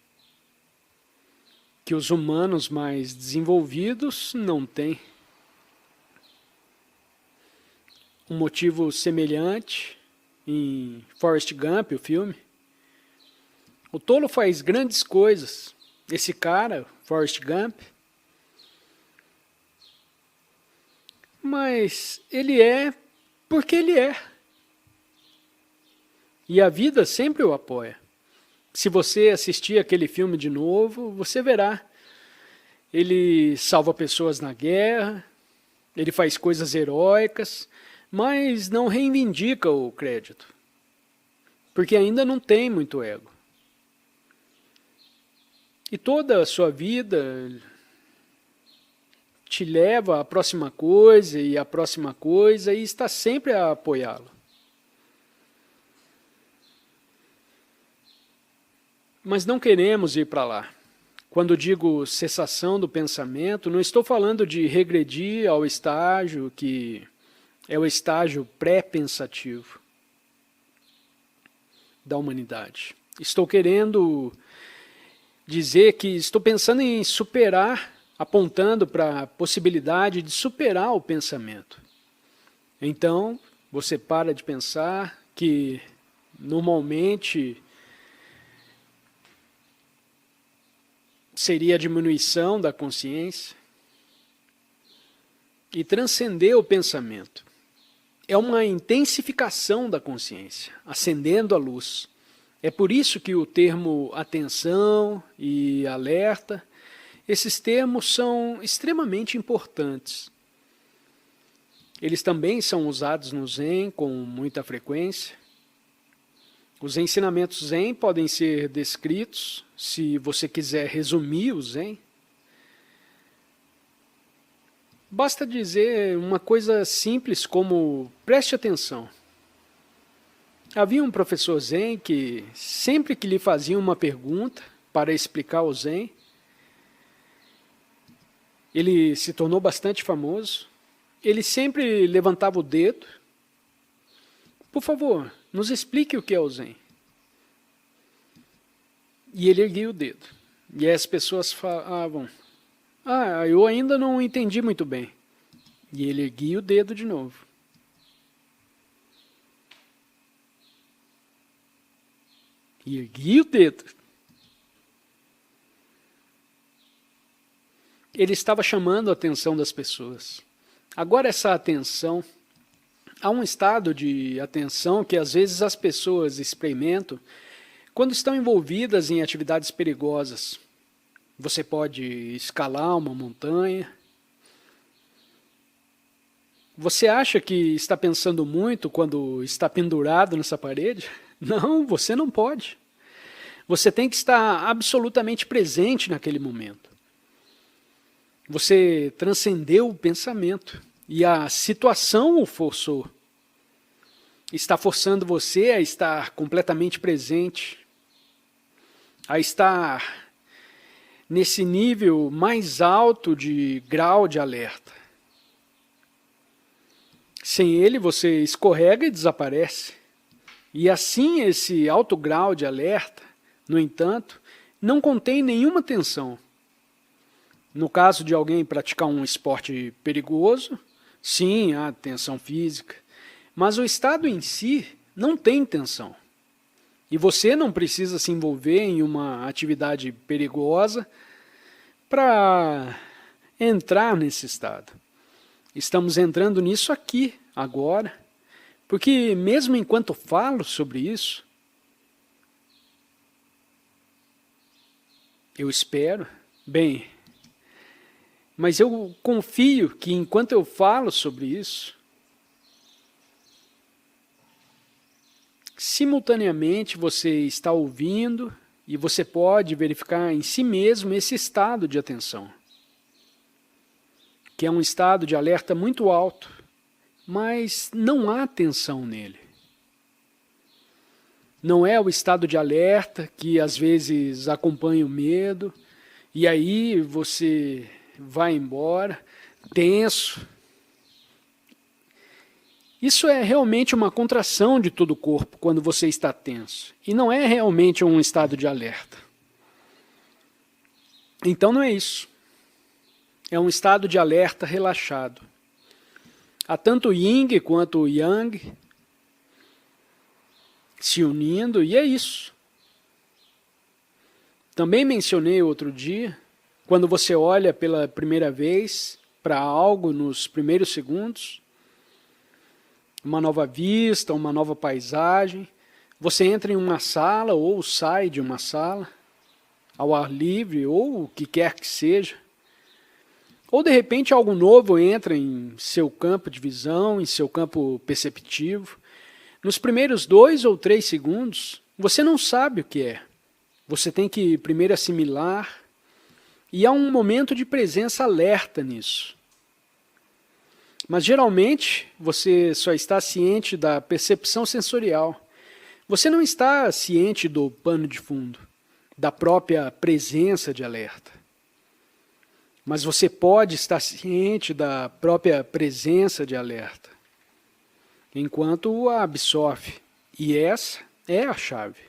que os humanos mais desenvolvidos não têm. Um motivo semelhante em Forrest Gump, o filme. O tolo faz grandes coisas. Esse cara, Forrest Gump, mas ele é porque ele é. E a vida sempre o apoia. Se você assistir aquele filme de novo, você verá. Ele salva pessoas na guerra, ele faz coisas heróicas, mas não reivindica o crédito, porque ainda não tem muito ego. E toda a sua vida te leva à próxima coisa e à próxima coisa e está sempre a apoiá-lo. Mas não queremos ir para lá. Quando digo cessação do pensamento, não estou falando de regredir ao estágio que é o estágio pré-pensativo da humanidade. Estou querendo dizer que estou pensando em superar, apontando para a possibilidade de superar o pensamento. Então, você para de pensar que normalmente seria a diminuição da consciência e transcender o pensamento. É uma intensificação da consciência, acendendo a luz. É por isso que o termo atenção e alerta, esses termos são extremamente importantes. Eles também são usados no Zen com muita frequência. Os ensinamentos Zen podem ser descritos, se você quiser resumir o Zen, Basta dizer uma coisa simples como preste atenção. Havia um professor Zen que, sempre que lhe faziam uma pergunta para explicar o Zen, ele se tornou bastante famoso, ele sempre levantava o dedo. Por favor, nos explique o que é o Zen. E ele erguia o dedo. E as pessoas falavam, eu ainda não entendi muito bem. E ele erguia o dedo de novo. E erguia o dedo. Ele estava chamando a atenção das pessoas. Agora essa atenção, há um estado de atenção que às vezes as pessoas experimentam quando estão envolvidas em atividades perigosas. Você pode escalar uma montanha. Você acha que está pensando muito quando está pendurado nessa parede? Não, você não pode. Você tem que estar absolutamente presente naquele momento. Você transcendeu o pensamento e a situação o forçou. Está forçando você a estar completamente presente, a estar nesse nível mais alto de grau de alerta. Sem ele, você escorrega e desaparece. E assim, esse alto grau de alerta, no entanto, não contém nenhuma tensão. No caso de alguém praticar um esporte perigoso, sim, há tensão física, mas o estado em si não tem tensão. E você não precisa se envolver em uma atividade perigosa para entrar nesse estado. Estamos entrando nisso aqui, agora, porque mesmo enquanto falo sobre isso, eu espero, mas eu confio que enquanto eu falo sobre isso, simultaneamente você está ouvindo e você pode verificar em si mesmo esse estado de atenção, que é um estado de alerta muito alto, mas não há tensão nele. Não é o estado de alerta que às vezes acompanha o medo, e aí você vai embora, tenso. Isso é realmente uma contração de todo o corpo quando você está tenso, e não é realmente um estado de alerta. Então não é isso. É um estado de alerta relaxado. Há tanto o Yin quanto o Yang se unindo, e é isso. Também mencionei outro dia, quando você olha pela primeira vez para algo nos primeiros segundos, uma nova vista, uma nova paisagem, você entra em uma sala ou sai de uma sala, ao ar livre ou o que quer que seja, ou de repente algo novo entra em seu campo de visão, em seu campo perceptivo. Nos primeiros 2 ou 3 segundos, você não sabe o que é. Você tem que primeiro assimilar, e há um momento de presença alerta nisso. Mas geralmente você só está ciente da percepção sensorial. Você não está ciente do pano de fundo, da própria presença de alerta. Mas você pode estar ciente da própria presença de alerta, enquanto a absorve. E essa é a chave.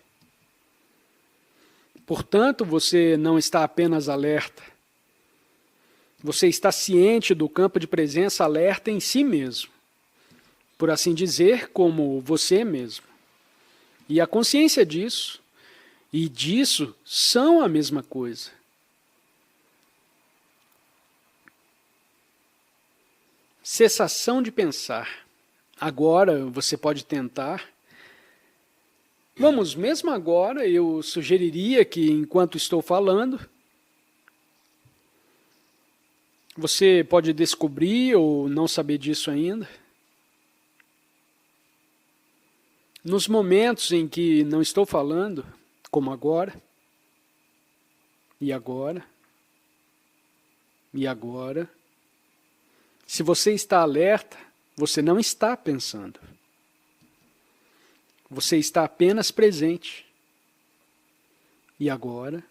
Portanto, você não está apenas alerta. Você está ciente do campo de presença alerta em si mesmo, por assim dizer, como você mesmo. E a consciência disso e disso são a mesma coisa. Cessação de pensar. Agora você pode tentar. Vamos, mesmo agora, eu sugeriria que, enquanto estou falando, você pode descobrir ou não saber disso ainda. Nos momentos em que não estou falando, como agora, e agora, e agora, Se você está alerta, você não está pensando. Você está apenas presente. E agora?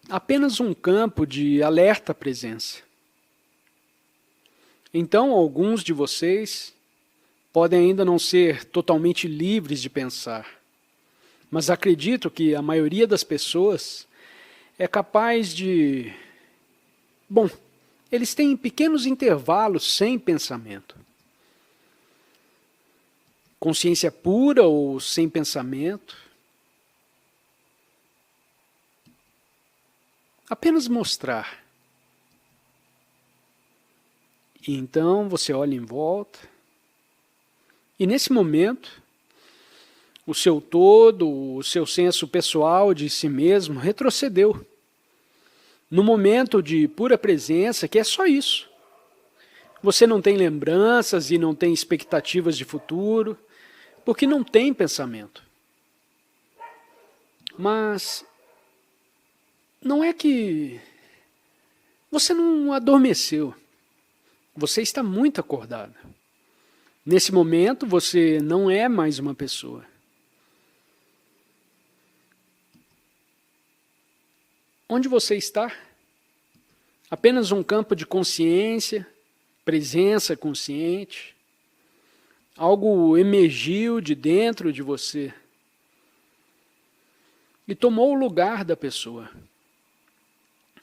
Apenas um campo de alerta presença. Então, alguns de vocês podem ainda não ser totalmente livres de pensar, mas acredito que a maioria das pessoas é capaz de... Bom, eles têm pequenos intervalos sem pensamento. Consciência pura ou sem pensamento. Apenas mostrar. E então você olha em volta. E nesse momento, o seu todo, o seu senso pessoal de si mesmo retrocedeu. No momento de pura presença, que é só isso. Você não tem lembranças e não tem expectativas de futuro, porque não tem pensamento. Mas não é que você não adormeceu. Você está muito acordado. Nesse momento, você não é mais uma pessoa. Onde você está? Apenas um campo de consciência, presença consciente. Algo emergiu de dentro de você e tomou o lugar da pessoa.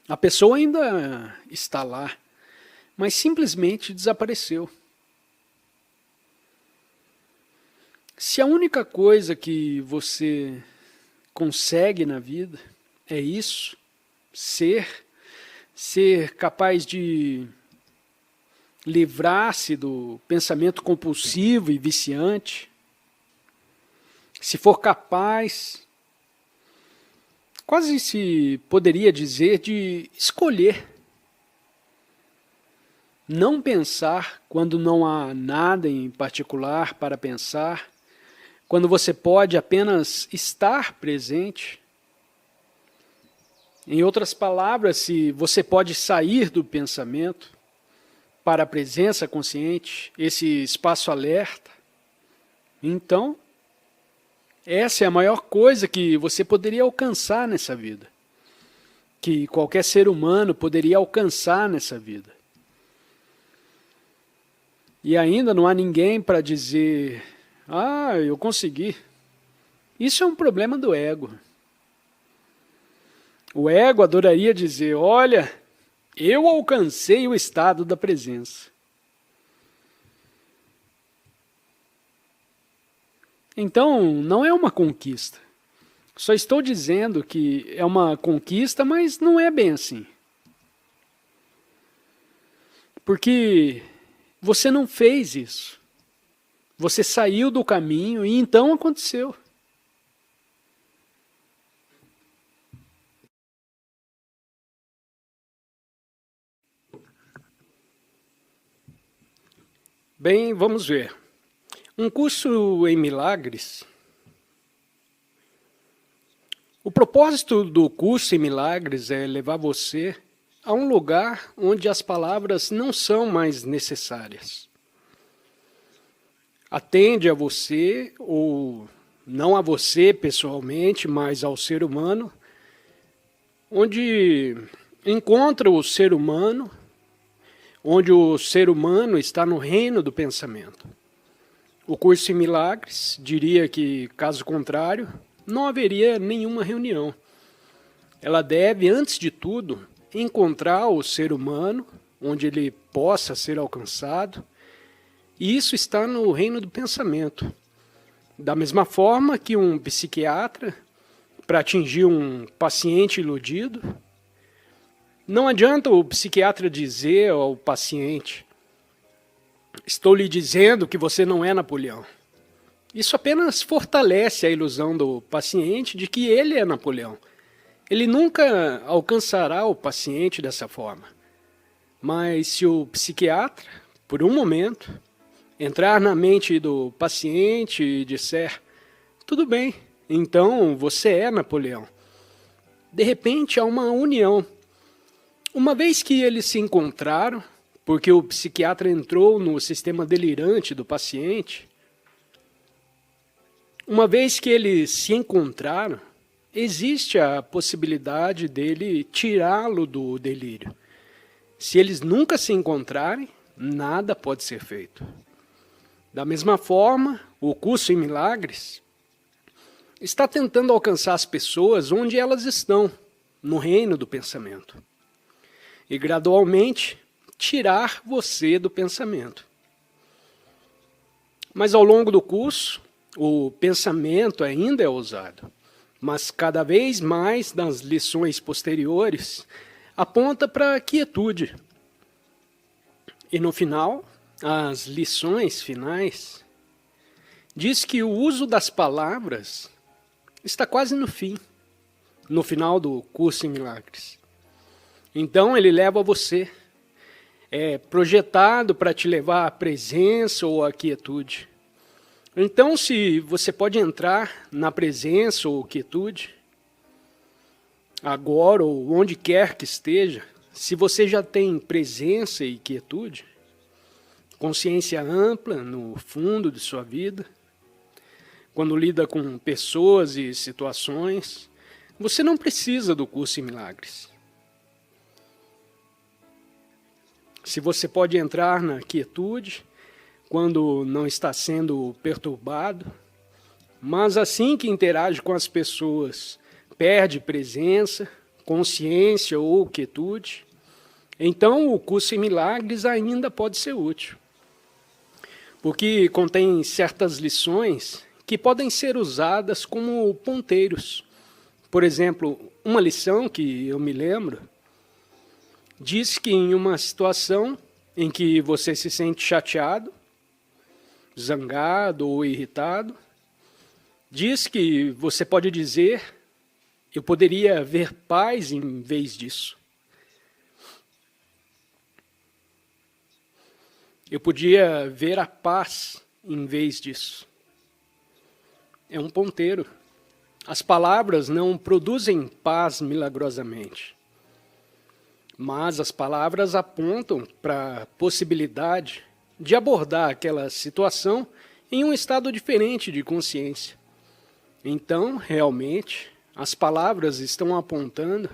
A pessoa ainda está lá, mas simplesmente desapareceu. Se a única coisa que você consegue na vida é isso, ser capaz de livrar-se do pensamento compulsivo e viciante, se for capaz, quase se poderia dizer, de escolher não pensar quando não há nada em particular para pensar, quando você pode apenas estar presente. Em outras palavras, se você pode sair do pensamento para a presença consciente, esse espaço alerta, então, essa é a maior coisa que você poderia alcançar nessa vida, que qualquer ser humano poderia alcançar nessa vida. E ainda não há ninguém para dizer, eu consegui. Isso é um problema do ego. O ego adoraria dizer, olha, eu alcancei o estado da presença. Então, não é uma conquista. Só estou dizendo que é uma conquista, mas não é bem assim. Porque você não fez isso. Você saiu do caminho e então aconteceu. Bem, vamos ver. Um curso em milagres. O propósito do curso em milagres é levar você a um lugar onde as palavras não são mais necessárias. Atende a você, ou não a você pessoalmente, mas ao ser humano, onde encontra o ser humano, onde o ser humano está no reino do pensamento. O curso em milagres diria que, caso contrário, não haveria nenhuma reunião. Ela deve, antes de tudo, encontrar o ser humano, onde ele possa ser alcançado, e isso está no reino do pensamento. Da mesma forma que um psiquiatra, para atingir um paciente iludido, não adianta o psiquiatra dizer ao paciente, estou lhe dizendo que você não é Napoleão. Isso apenas fortalece a ilusão do paciente de que ele é Napoleão. Ele nunca alcançará o paciente dessa forma. Mas se o psiquiatra, por um momento, entrar na mente do paciente e disser, tudo bem, então você é Napoleão. De repente há uma união. Uma vez que eles se encontraram, porque o psiquiatra entrou no sistema delirante do paciente, uma vez que eles se encontraram, existe a possibilidade dele tirá-lo do delírio. Se eles nunca se encontrarem, nada pode ser feito. Da mesma forma, o curso em milagres está tentando alcançar as pessoas onde elas estão, no reino do pensamento. E gradualmente tirar você do pensamento. Mas ao longo do curso, o pensamento ainda é usado, mas cada vez mais nas lições posteriores aponta para a quietude. E no final, as lições finais, diz que o uso das palavras está quase no fim, no final do curso em milagres. Então ele leva você, é projetado para te levar à presença ou à quietude. Então, se você pode entrar na presença ou quietude, agora ou onde quer que esteja, se você já tem presença e quietude, consciência ampla no fundo de sua vida, quando lida com pessoas e situações, você não precisa do curso em milagres. Se você pode entrar na quietude, quando não está sendo perturbado, mas assim que interage com as pessoas, perde presença, consciência ou quietude, então o curso em milagres ainda pode ser útil. Porque contém certas lições que podem ser usadas como ponteiros. Por exemplo, uma lição que eu me lembro, diz que em uma situação em que você se sente chateado, zangado ou irritado, diz que você pode dizer, eu poderia ver paz em vez disso. Eu podia ver a paz em vez disso. É um ponteiro. As palavras não produzem paz milagrosamente, mas as palavras apontam para a possibilidade de abordar aquela situação em um estado diferente de consciência. Então, realmente, as palavras estão apontando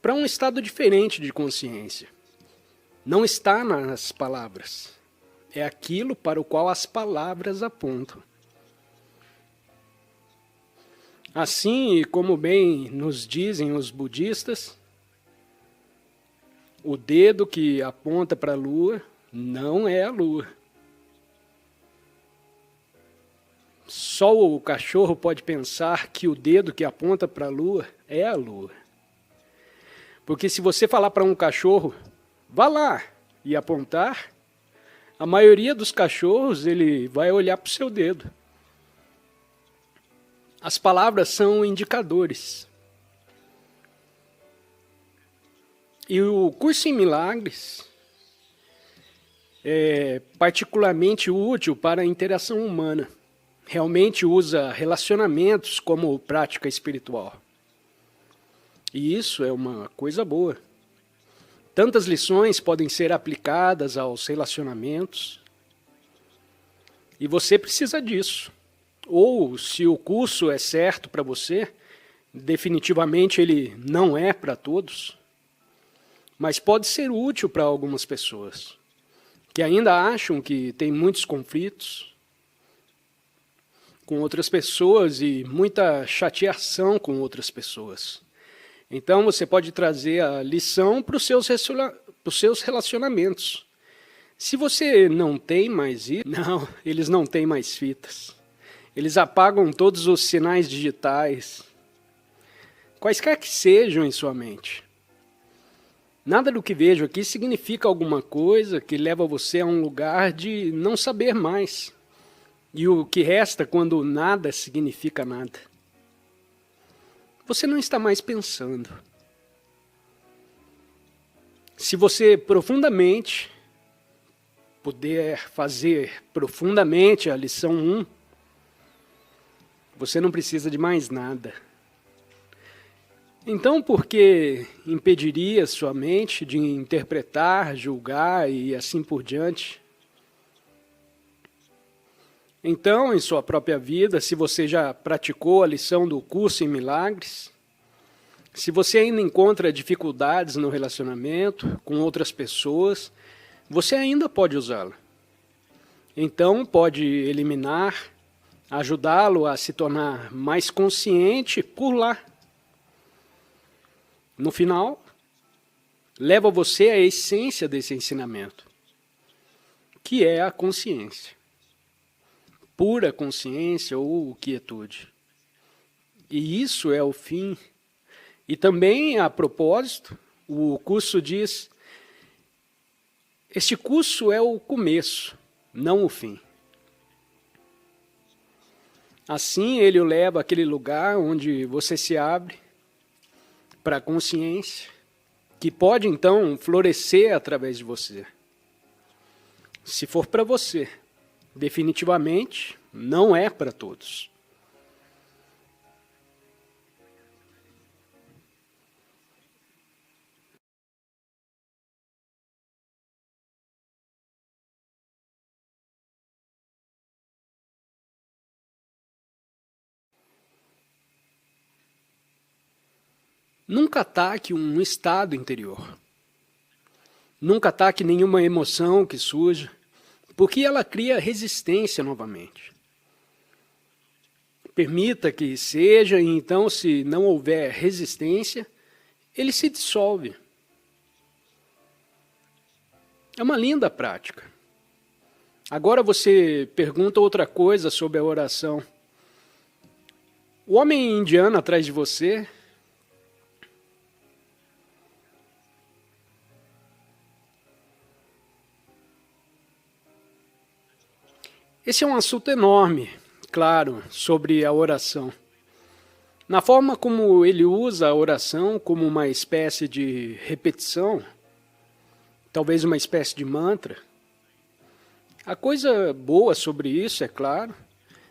para um estado diferente de consciência. Não está nas palavras, é aquilo para o qual as palavras apontam. Assim como bem nos dizem os budistas, o dedo que aponta para a lua não é a lua. Só o cachorro pode pensar que o dedo que aponta para a lua é a lua. Porque se você falar para um cachorro, vá lá e apontar, a maioria dos cachorros ele vai olhar para o seu dedo. As palavras são indicadores. E o curso em milagres é particularmente útil para a interação humana. Realmente usa relacionamentos como prática espiritual. E isso é uma coisa boa. Tantas lições podem ser aplicadas aos relacionamentos. E você precisa disso. Ou, se o curso é certo para você, definitivamente ele não é para todos, mas pode ser útil para algumas pessoas, que ainda acham que tem muitos conflitos com outras pessoas e muita chateação com outras pessoas. Então você pode trazer a lição para os seus relacionamentos. Se você não tem mais isso, não, eles não têm mais fitas. Eles apagam todos os sinais digitais, quaisquer que sejam em sua mente. Nada do que vejo aqui significa alguma coisa que leva você a um lugar de não saber mais. E o que resta quando nada significa nada? Você não está mais pensando. Se você profundamente puder fazer profundamente a lição 1, você não precisa de mais nada. Então, por que impediria sua mente de interpretar, julgar e assim por diante? Então, em sua própria vida, se você já praticou a lição do curso em milagres, se você ainda encontra dificuldades no relacionamento com outras pessoas, você ainda pode usá-la. Então, pode eliminar, ajudá-lo a se tornar mais consciente por lá. No final, leva você à essência desse ensinamento, que é a consciência. Pura consciência ou quietude. E isso é o fim. E também, a propósito, o curso diz, este curso é o começo, não o fim. Assim, ele o leva àquele lugar onde você se abre para a consciência, que pode então florescer através de você. Se for para você, definitivamente não é para todos. Nunca ataque um estado interior. Nunca ataque nenhuma emoção que surja, porque ela cria resistência novamente. Permita que seja, e então, se não houver resistência, ele se dissolve. É uma linda prática. Agora você pergunta outra coisa sobre a oração. O homem indiano atrás de você, esse é um assunto enorme, claro, sobre a oração. Na forma como ele usa a oração como uma espécie de repetição, talvez uma espécie de mantra, a coisa boa sobre isso, é claro,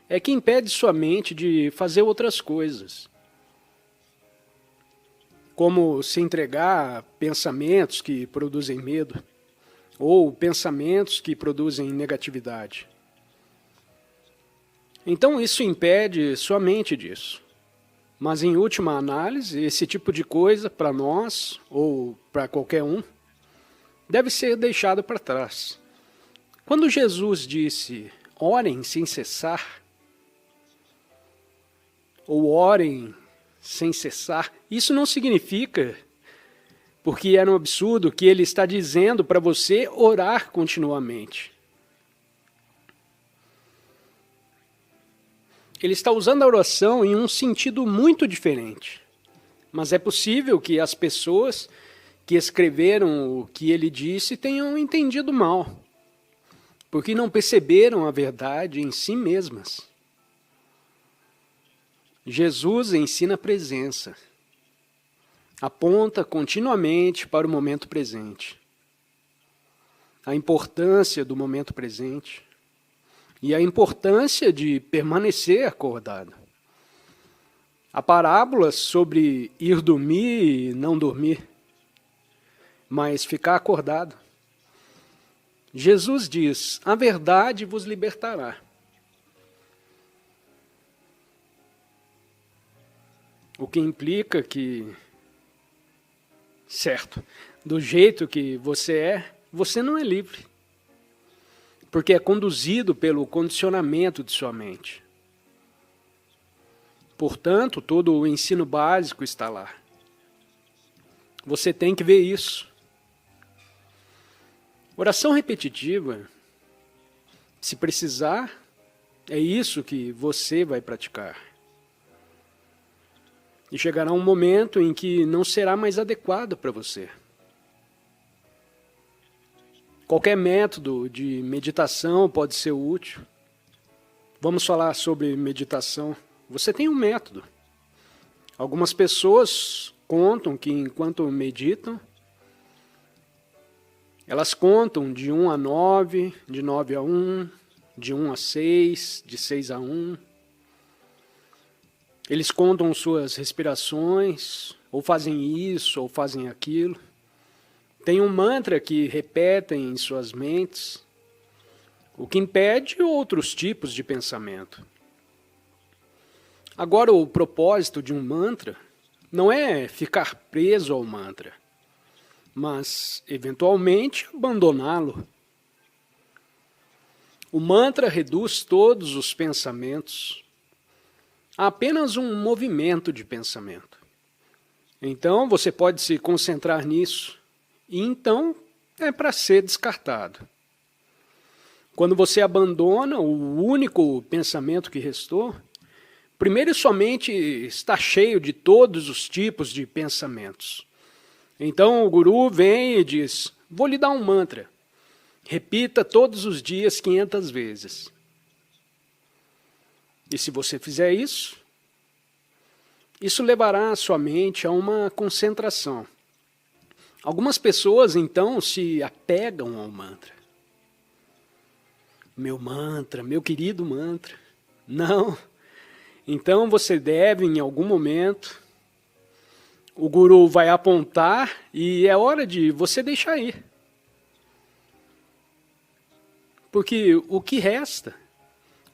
é que impede sua mente de fazer outras coisas, como se entregar a pensamentos que produzem medo, ou pensamentos que produzem negatividade. Então isso impede sua mente disso. Mas em última análise, esse tipo de coisa, para nós, ou para qualquer um, deve ser deixado para trás. Quando Jesus disse, orem sem cessar, ou orem sem cessar, isso não significa, porque era um absurdo, que ele está dizendo para você orar continuamente. Ele está usando a oração em um sentido muito diferente. Mas é possível que as pessoas que escreveram o que ele disse tenham entendido mal, porque não perceberam a verdade em si mesmas. Jesus ensina a presença, aponta continuamente para o momento presente, a importância do momento presente e a importância de permanecer acordado. Há parábolas sobre ir dormir e não dormir, mas ficar acordado. Jesus diz, a verdade vos libertará. O que implica que, certo, do jeito que você não é livre, porque é conduzido pelo condicionamento de sua mente. Portanto, todo o ensino básico está lá. Você tem que ver isso. Oração repetitiva, se precisar, é isso que você vai praticar. E chegará um momento em que não será mais adequado para você. Qualquer método de meditação pode ser útil. Vamos falar sobre meditação. Você tem um método. Algumas pessoas contam que enquanto meditam, elas contam de 1 a 9, de 9 a 1, de 1 a 6, de 6 a 1. Eles contam suas respirações, ou fazem isso, ou fazem aquilo. Tem um mantra que repetem em suas mentes, o que impede outros tipos de pensamento. Agora, o propósito de um mantra não é ficar preso ao mantra, mas, eventualmente, abandoná-lo. O mantra reduz todos os pensamentos a apenas um movimento de pensamento. Então, você pode se concentrar nisso, e então é para ser descartado. Quando você abandona o único pensamento que restou, primeiro sua mente está cheio de todos os tipos de pensamentos. Então o guru vem e diz, vou lhe dar um mantra. Repita todos os dias 500 vezes. E se você fizer isso, isso levará a sua mente a uma concentração. Algumas pessoas então se apegam ao mantra. Meu mantra, meu querido mantra. Não. Então você deve, em algum momento, o guru vai apontar e é hora de você deixar ir. Porque o que resta,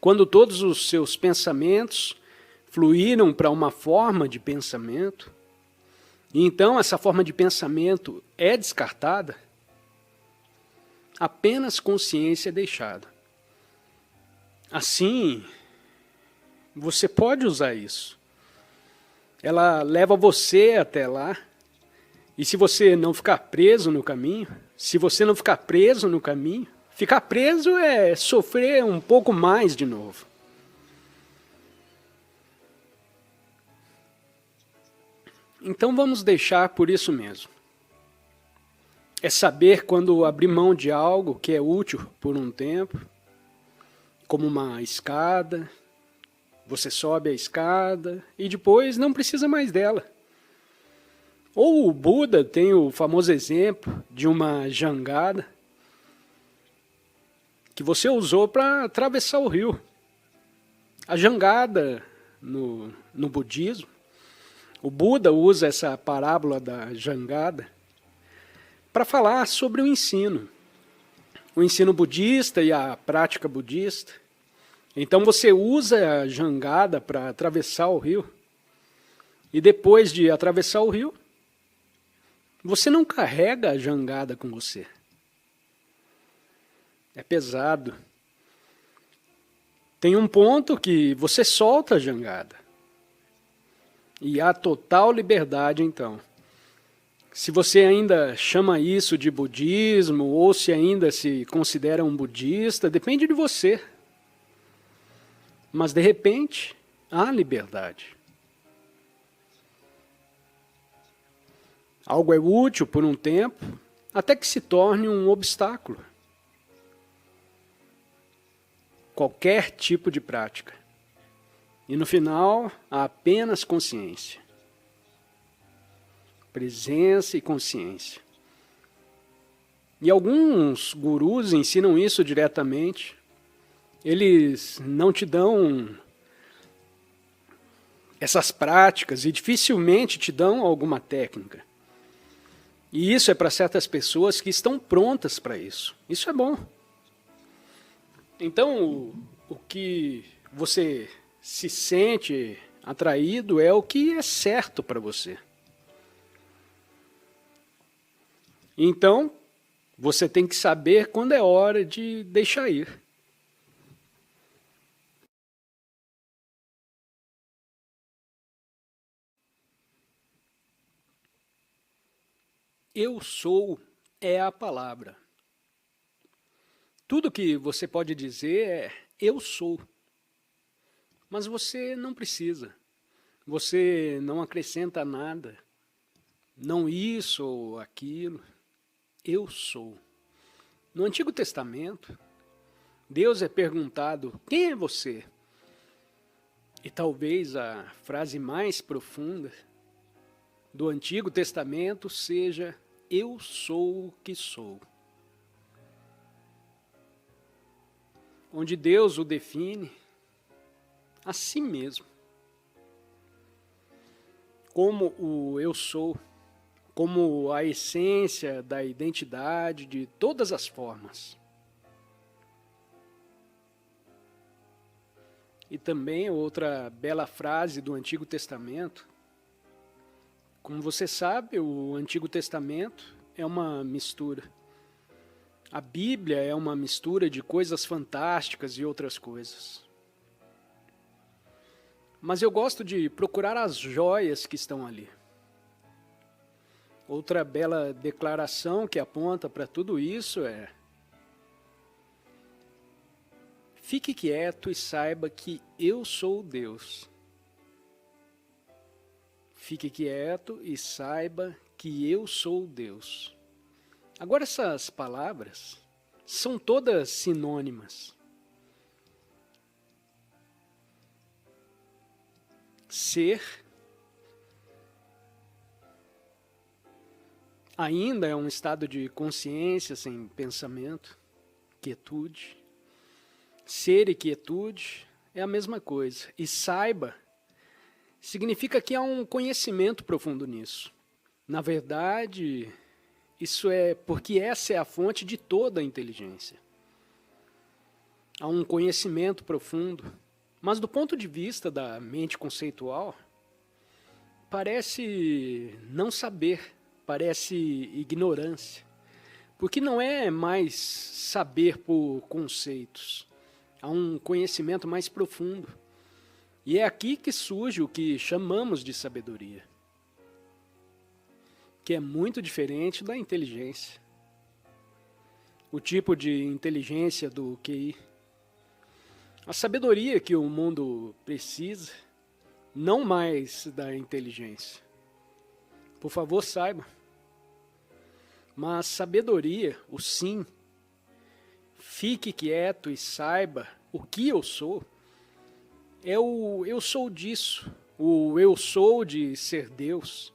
quando todos os seus pensamentos fluíram para uma forma de pensamento, e então essa forma de pensamento é descartada, apenas consciência é deixada. Assim, você pode usar isso. Ela leva você até lá, e se você não ficar preso no caminho, ficar preso é sofrer um pouco mais de novo. Então vamos deixar por isso mesmo. É saber quando abrir mão de algo que é útil por um tempo, como uma escada, você sobe a escada e depois não precisa mais dela. Ou o Buda tem o famoso exemplo de uma jangada que você usou para atravessar o rio. A jangada no budismo, o Buda usa essa parábola da jangada para falar sobre o ensino budista e a prática budista. Então você usa a jangada para atravessar o rio, e depois de atravessar o rio, você não carrega a jangada com você. É pesado. Tem um ponto que você solta a jangada. E há total liberdade então. Se você ainda chama isso de budismo, ou se ainda se considera um budista, depende de você. Mas de repente, há liberdade. Algo é útil por um tempo, até que se torne um obstáculo. Qualquer tipo de prática. E no final, há apenas consciência. Presença e consciência. E alguns gurus ensinam isso diretamente. Eles não te dão essas práticas e dificilmente te dão alguma técnica. E isso é para certas pessoas que estão prontas para isso. Isso é bom. Então, o que você se sente atraído é o que é certo para você. Então, você tem que saber quando é hora de deixar ir. Eu sou é a palavra. Tudo que você pode dizer é eu sou. Mas você não precisa. Você não acrescenta nada. Não isso ou aquilo. Eu sou. No Antigo Testamento, Deus é perguntado, quem é você? E talvez a frase mais profunda do Antigo Testamento seja, eu sou o que sou. Onde Deus o define a si mesmo. como o eu sou, como a essência da identidade de todas as formas. E também outra bela frase do Antigo Testamento. Como você sabe, o Antigo Testamento é uma mistura. A Bíblia é uma mistura de coisas fantásticas e outras coisas. Mas eu gosto de procurar as joias que estão ali. Outra bela declaração que aponta para tudo isso é: fique quieto e saiba que eu sou Deus. Fique quieto e saiba que eu sou Deus. Agora, essas palavras são todas sinônimas. Ser ainda é um estado de consciência sem pensamento, quietude. Ser e quietude é a mesma coisa. E saiba significa que há um conhecimento profundo nisso. Na verdade, isso é porque essa é a fonte de toda a inteligência. Há um conhecimento profundo, mas do ponto de vista da mente conceitual, parece não saber, parece ignorância. Porque não é mais saber por conceitos. Há um conhecimento mais profundo. E é aqui que surge o que chamamos de sabedoria, que é muito diferente da inteligência. O tipo de inteligência do QI. A sabedoria que o mundo precisa, não mais da inteligência. Por favor, saiba. Mas sabedoria, o sim, fique quieto e saiba o que eu sou, é o eu sou disso, o eu sou de ser Deus.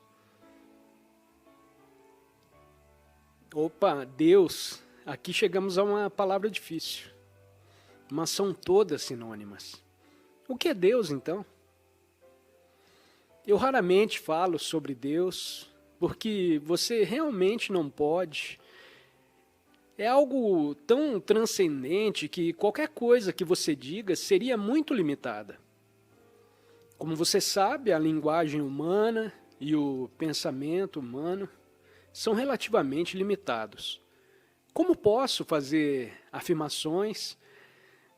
Opa, Deus, aqui chegamos a uma palavra difícil, mas são todas sinônimas. O que é Deus, então? Eu raramente falo sobre Deus, porque você realmente não pode. É algo tão transcendente que qualquer coisa que você diga seria muito limitada. Como você sabe, a linguagem humana e o pensamento humano são relativamente limitados. Como posso fazer afirmações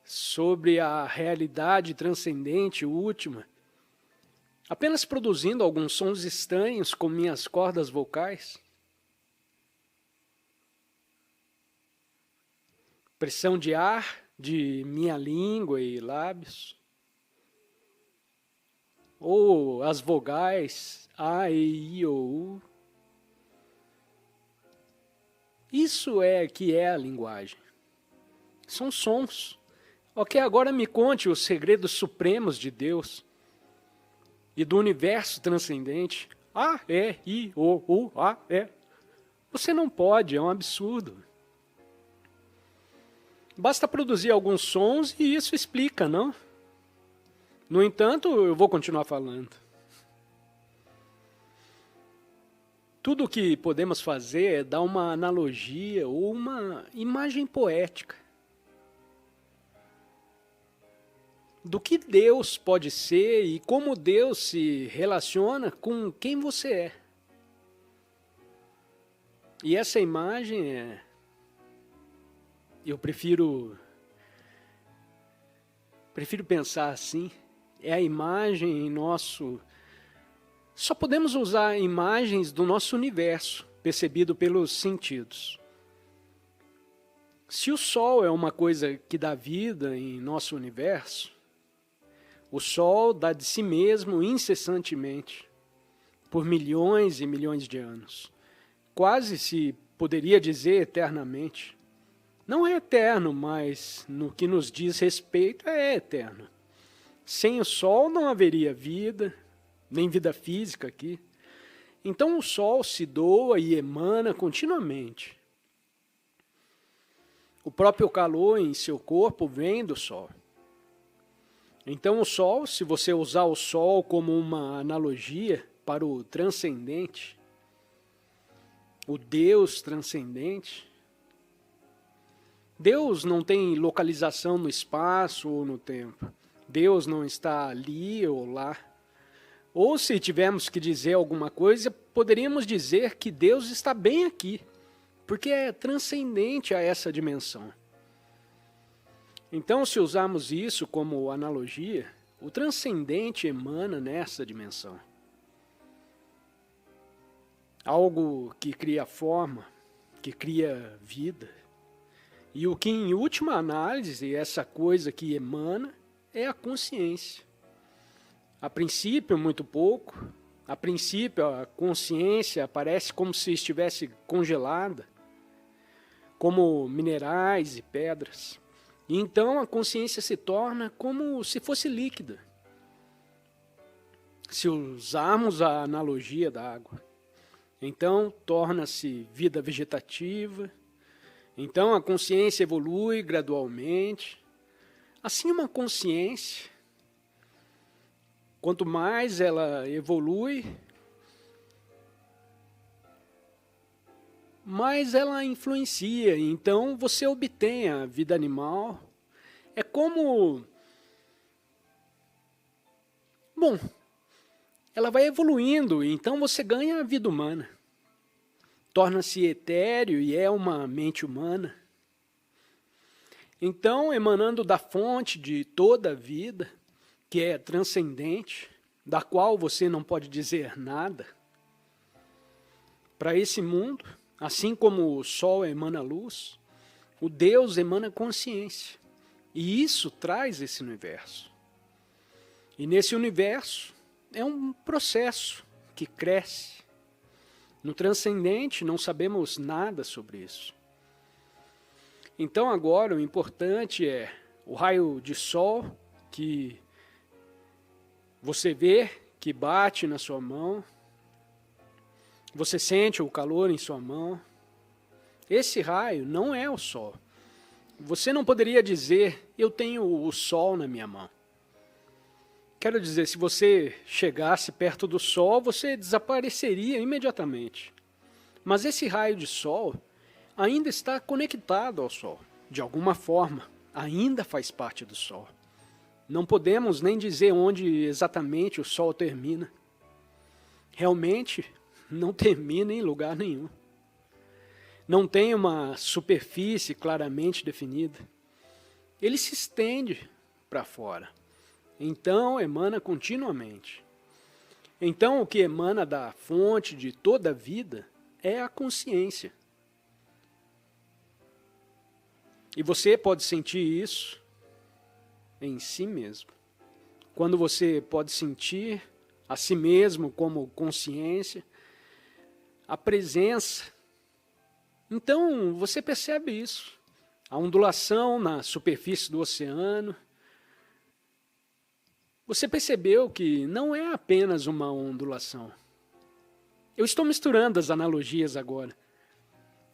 sobre a realidade transcendente última, apenas produzindo alguns sons estranhos com minhas cordas vocais? Pressão de ar de minha língua e lábios? Ou as vogais A, E, I, O, U? Isso é que é a linguagem. São sons. Ok, agora me conte os segredos supremos de Deus e do universo transcendente. A, E, I, O, U, A, E. Você não pode, é um absurdo. Basta produzir alguns sons e isso explica, não? No entanto, eu vou continuar falando. Tudo o que podemos fazer é dar uma analogia ou uma imagem poética do que Deus pode ser e como Deus se relaciona com quem você é. E essa imagem é... Eu prefiro pensar assim, é a imagem em nosso... Só podemos usar imagens do nosso universo, percebido pelos sentidos. Se o Sol é uma coisa que dá vida em nosso universo, o Sol dá de si mesmo incessantemente, por milhões e milhões de anos. Quase se poderia dizer eternamente. Não é eterno, mas no que nos diz respeito é eterno. Sem o Sol não haveria vida, nem vida física aqui. Então o Sol se doa e emana continuamente. O próprio calor em seu corpo vem do Sol. Então o Sol, se você usar o Sol como uma analogia, para o transcendente, o Deus transcendente, Deus não tem localização no espaço ou no tempo. Deus não está ali ou lá. Ou se tivermos que dizer alguma coisa, poderíamos dizer que Deus está bem aqui, porque é transcendente a essa dimensão. Então, se usarmos isso como analogia, o transcendente emana nessa dimensão. Algo que cria forma, que cria vida. E o que, em última análise, essa coisa que emana é a consciência. A princípio, muito pouco. A princípio, a consciência parece como se estivesse congelada, como minerais e pedras. E então a consciência se torna como se fosse líquida. Se usarmos a analogia da água. Então torna-se vida vegetativa. Então a consciência evolui gradualmente. Assim uma consciência, quanto mais ela evolui, mais ela influencia. Então você obtém a vida animal. É como... Bom, ela vai evoluindo, então você ganha a vida humana. Torna-se etéreo e é uma mente humana. Então, emanando da fonte de toda a vida, que é transcendente, da qual você não pode dizer nada, para esse mundo, assim como o Sol emana luz, o Deus emana consciência. E isso traz esse universo. E nesse universo é um processo que cresce. No transcendente não sabemos nada sobre isso. Então agora o importante é o raio de sol que você vê, que bate na sua mão. Você sente o calor em sua mão. Esse raio não é o sol. Você não poderia dizer, eu tenho o sol na minha mão. Quero dizer, se você chegasse perto do sol, você desapareceria imediatamente. Mas esse raio de sol ainda está conectado ao sol. De alguma forma, ainda faz parte do sol. Não podemos nem dizer onde exatamente o sol termina. Realmente, não termina em lugar nenhum. Não tem uma superfície claramente definida. Ele se estende para fora. Então, emana continuamente. Então, o que emana da fonte de toda a vida é a consciência. E você pode sentir isso em si mesmo. Quando você pode sentir a si mesmo como consciência, a presença, então você percebe isso. A ondulação na superfície do oceano. Você percebeu que não é apenas uma ondulação. Eu estou misturando as analogias agora.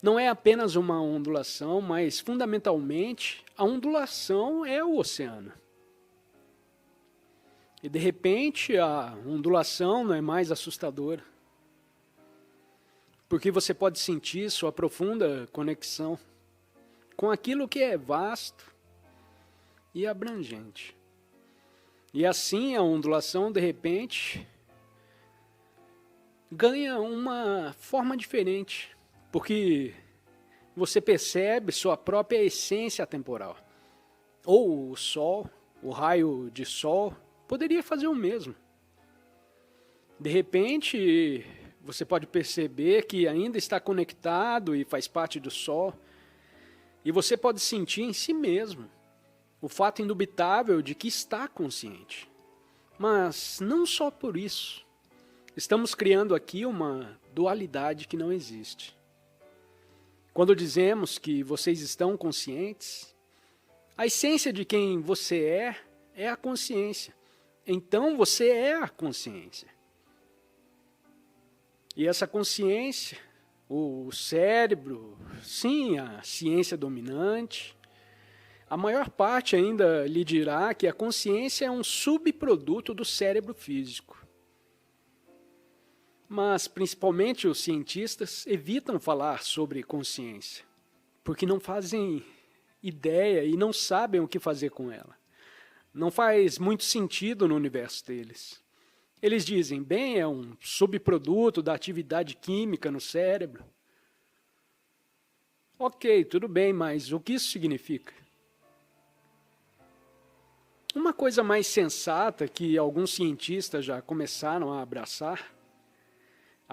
Não é apenas uma ondulação, mas fundamentalmente a ondulação é o oceano. E de repente a ondulação não é mais assustadora. Porque você pode sentir sua profunda conexão com aquilo que é vasto e abrangente. E assim a ondulação, de repente, ganha uma forma diferente, porque você percebe sua própria essência temporal. Ou o sol, o raio de sol, poderia fazer o mesmo. De repente, você pode perceber que ainda está conectado e faz parte do sol, e você pode sentir em si mesmo o fato indubitável de que está consciente. Mas não só por isso. Estamos criando aqui uma dualidade que não existe. Quando dizemos que vocês estão conscientes, a essência de quem você é a consciência. Então você é a consciência. E essa consciência, o cérebro, sim, a ciência dominante, a maior parte ainda lhe dirá que a consciência é um subproduto do cérebro físico. Mas, principalmente, os cientistas evitam falar sobre consciência, porque não fazem ideia e não sabem o que fazer com ela. Não faz muito sentido no universo deles. Eles dizem, bem, é um subproduto da atividade química no cérebro. Ok, tudo bem, mas o que isso significa? Uma coisa mais sensata que alguns cientistas já começaram a abraçar,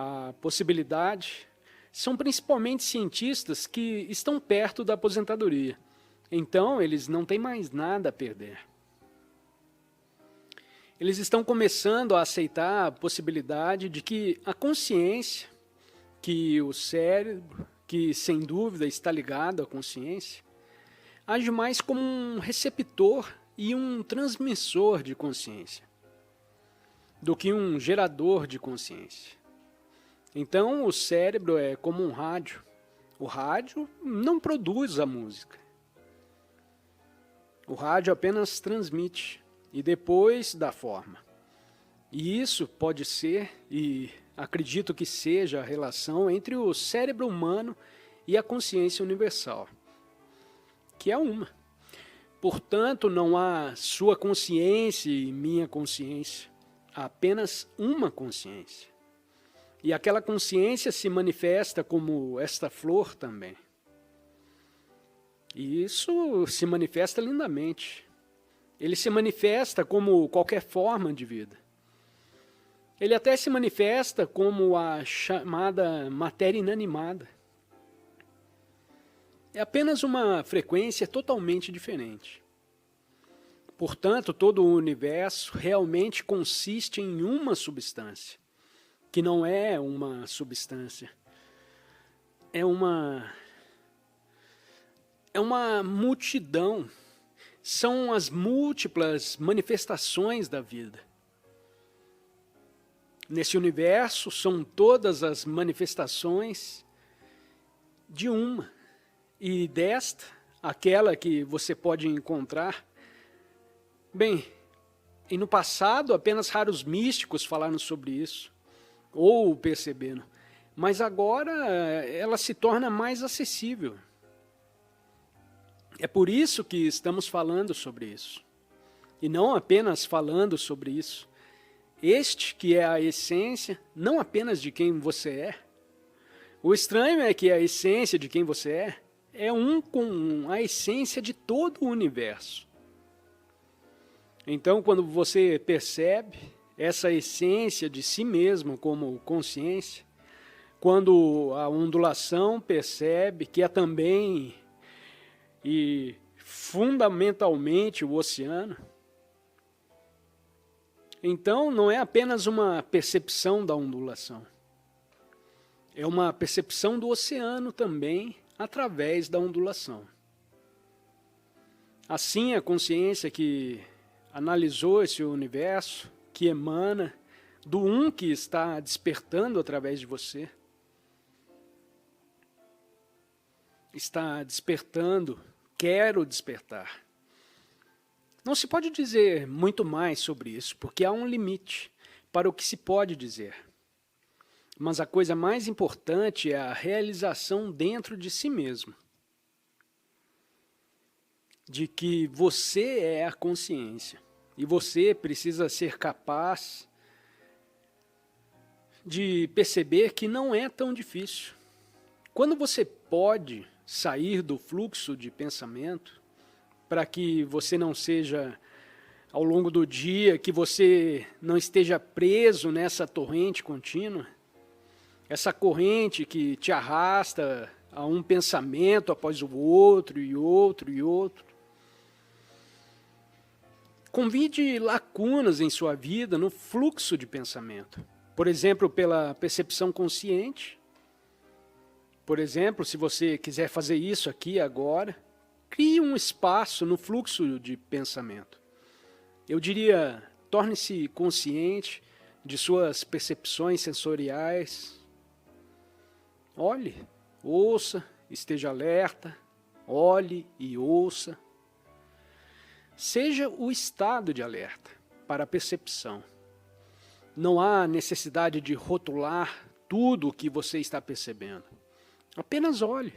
a possibilidade, são principalmente cientistas que estão perto da aposentadoria. Então, eles não têm mais nada a perder. Eles estão começando a aceitar a possibilidade de que a consciência, que o cérebro, que sem dúvida está ligado à consciência, age mais como um receptor e um transmissor de consciência, do que um gerador de consciência. Então, o cérebro é como um rádio. O rádio não produz a música. O rádio apenas transmite e depois dá forma. E isso pode ser, e acredito que seja, a relação entre o cérebro humano e a consciência universal, que é uma. Portanto, não há sua consciência e minha consciência, há apenas uma consciência. E aquela consciência se manifesta como esta flor também. E isso se manifesta lindamente. Ele se manifesta como qualquer forma de vida. Ele até se manifesta como a chamada matéria inanimada. É apenas uma frequência totalmente diferente. Portanto, todo o universo realmente consiste em uma substância, que não é uma substância, é uma multidão, são as múltiplas manifestações da vida. Nesse universo são todas as manifestações de uma, e desta, aquela que você pode encontrar. Bem, e no passado apenas raros místicos falaram sobre isso, ou perceberam, mas agora ela se torna mais acessível. É por isso que estamos falando sobre isso, e não apenas falando sobre isso. Este que é a essência, não apenas de quem você é. O estranho é que a essência de quem você é um com a essência de todo o universo. Então, quando você percebe essa essência de si mesmo como consciência, quando a ondulação percebe que é também e fundamentalmente o oceano, então não é apenas uma percepção da ondulação, é uma percepção do oceano também através da ondulação. Assim, a consciência que analisou esse universo, que emana do um que está despertando através de você, está despertando, quero despertar. Não se pode dizer muito mais sobre isso, porque há um limite para o que se pode dizer. Mas a coisa mais importante é a realização dentro de si mesmo, de que você é a consciência, e você precisa ser capaz de perceber que não é tão difícil. Quando você pode sair do fluxo de pensamento, para que você não seja, ao longo do dia, que você não esteja preso nessa torrente contínua, essa corrente que te arrasta a um pensamento após o outro, e outro, e outro. Convide lacunas em sua vida no fluxo de pensamento. Por exemplo, pela percepção consciente. Por exemplo, se você quiser fazer isso aqui agora, crie um espaço no fluxo de pensamento. Eu diria, torne-se consciente de suas percepções sensoriais. Olhe, ouça, esteja alerta, olhe e ouça. Seja o estado de alerta para a percepção. Não há necessidade de rotular tudo o que você está percebendo. Apenas olhe.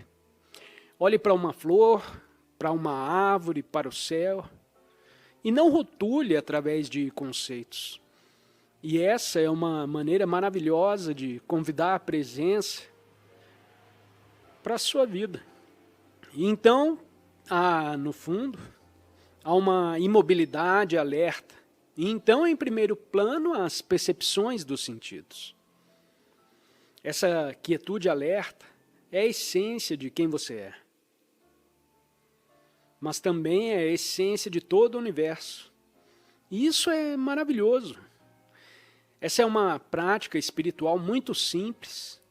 Olhe para uma flor, para uma árvore, para o céu. E não rotule através de conceitos. E essa é uma maneira maravilhosa de convidar a presença para a sua vida. E então, no fundo, há uma imobilidade alerta. E então, em primeiro plano, as percepções dos sentidos. Essa quietude alerta é a essência de quem você é. Mas também é a essência de todo o universo. E isso é maravilhoso. Essa é uma prática espiritual muito simples.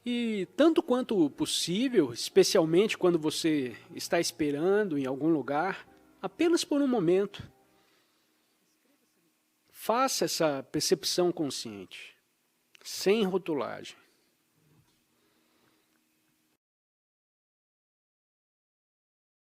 E tanto quanto possível, especialmente quando você está esperando em algum lugar, apenas por um momento, faça essa percepção consciente, sem rotulagem.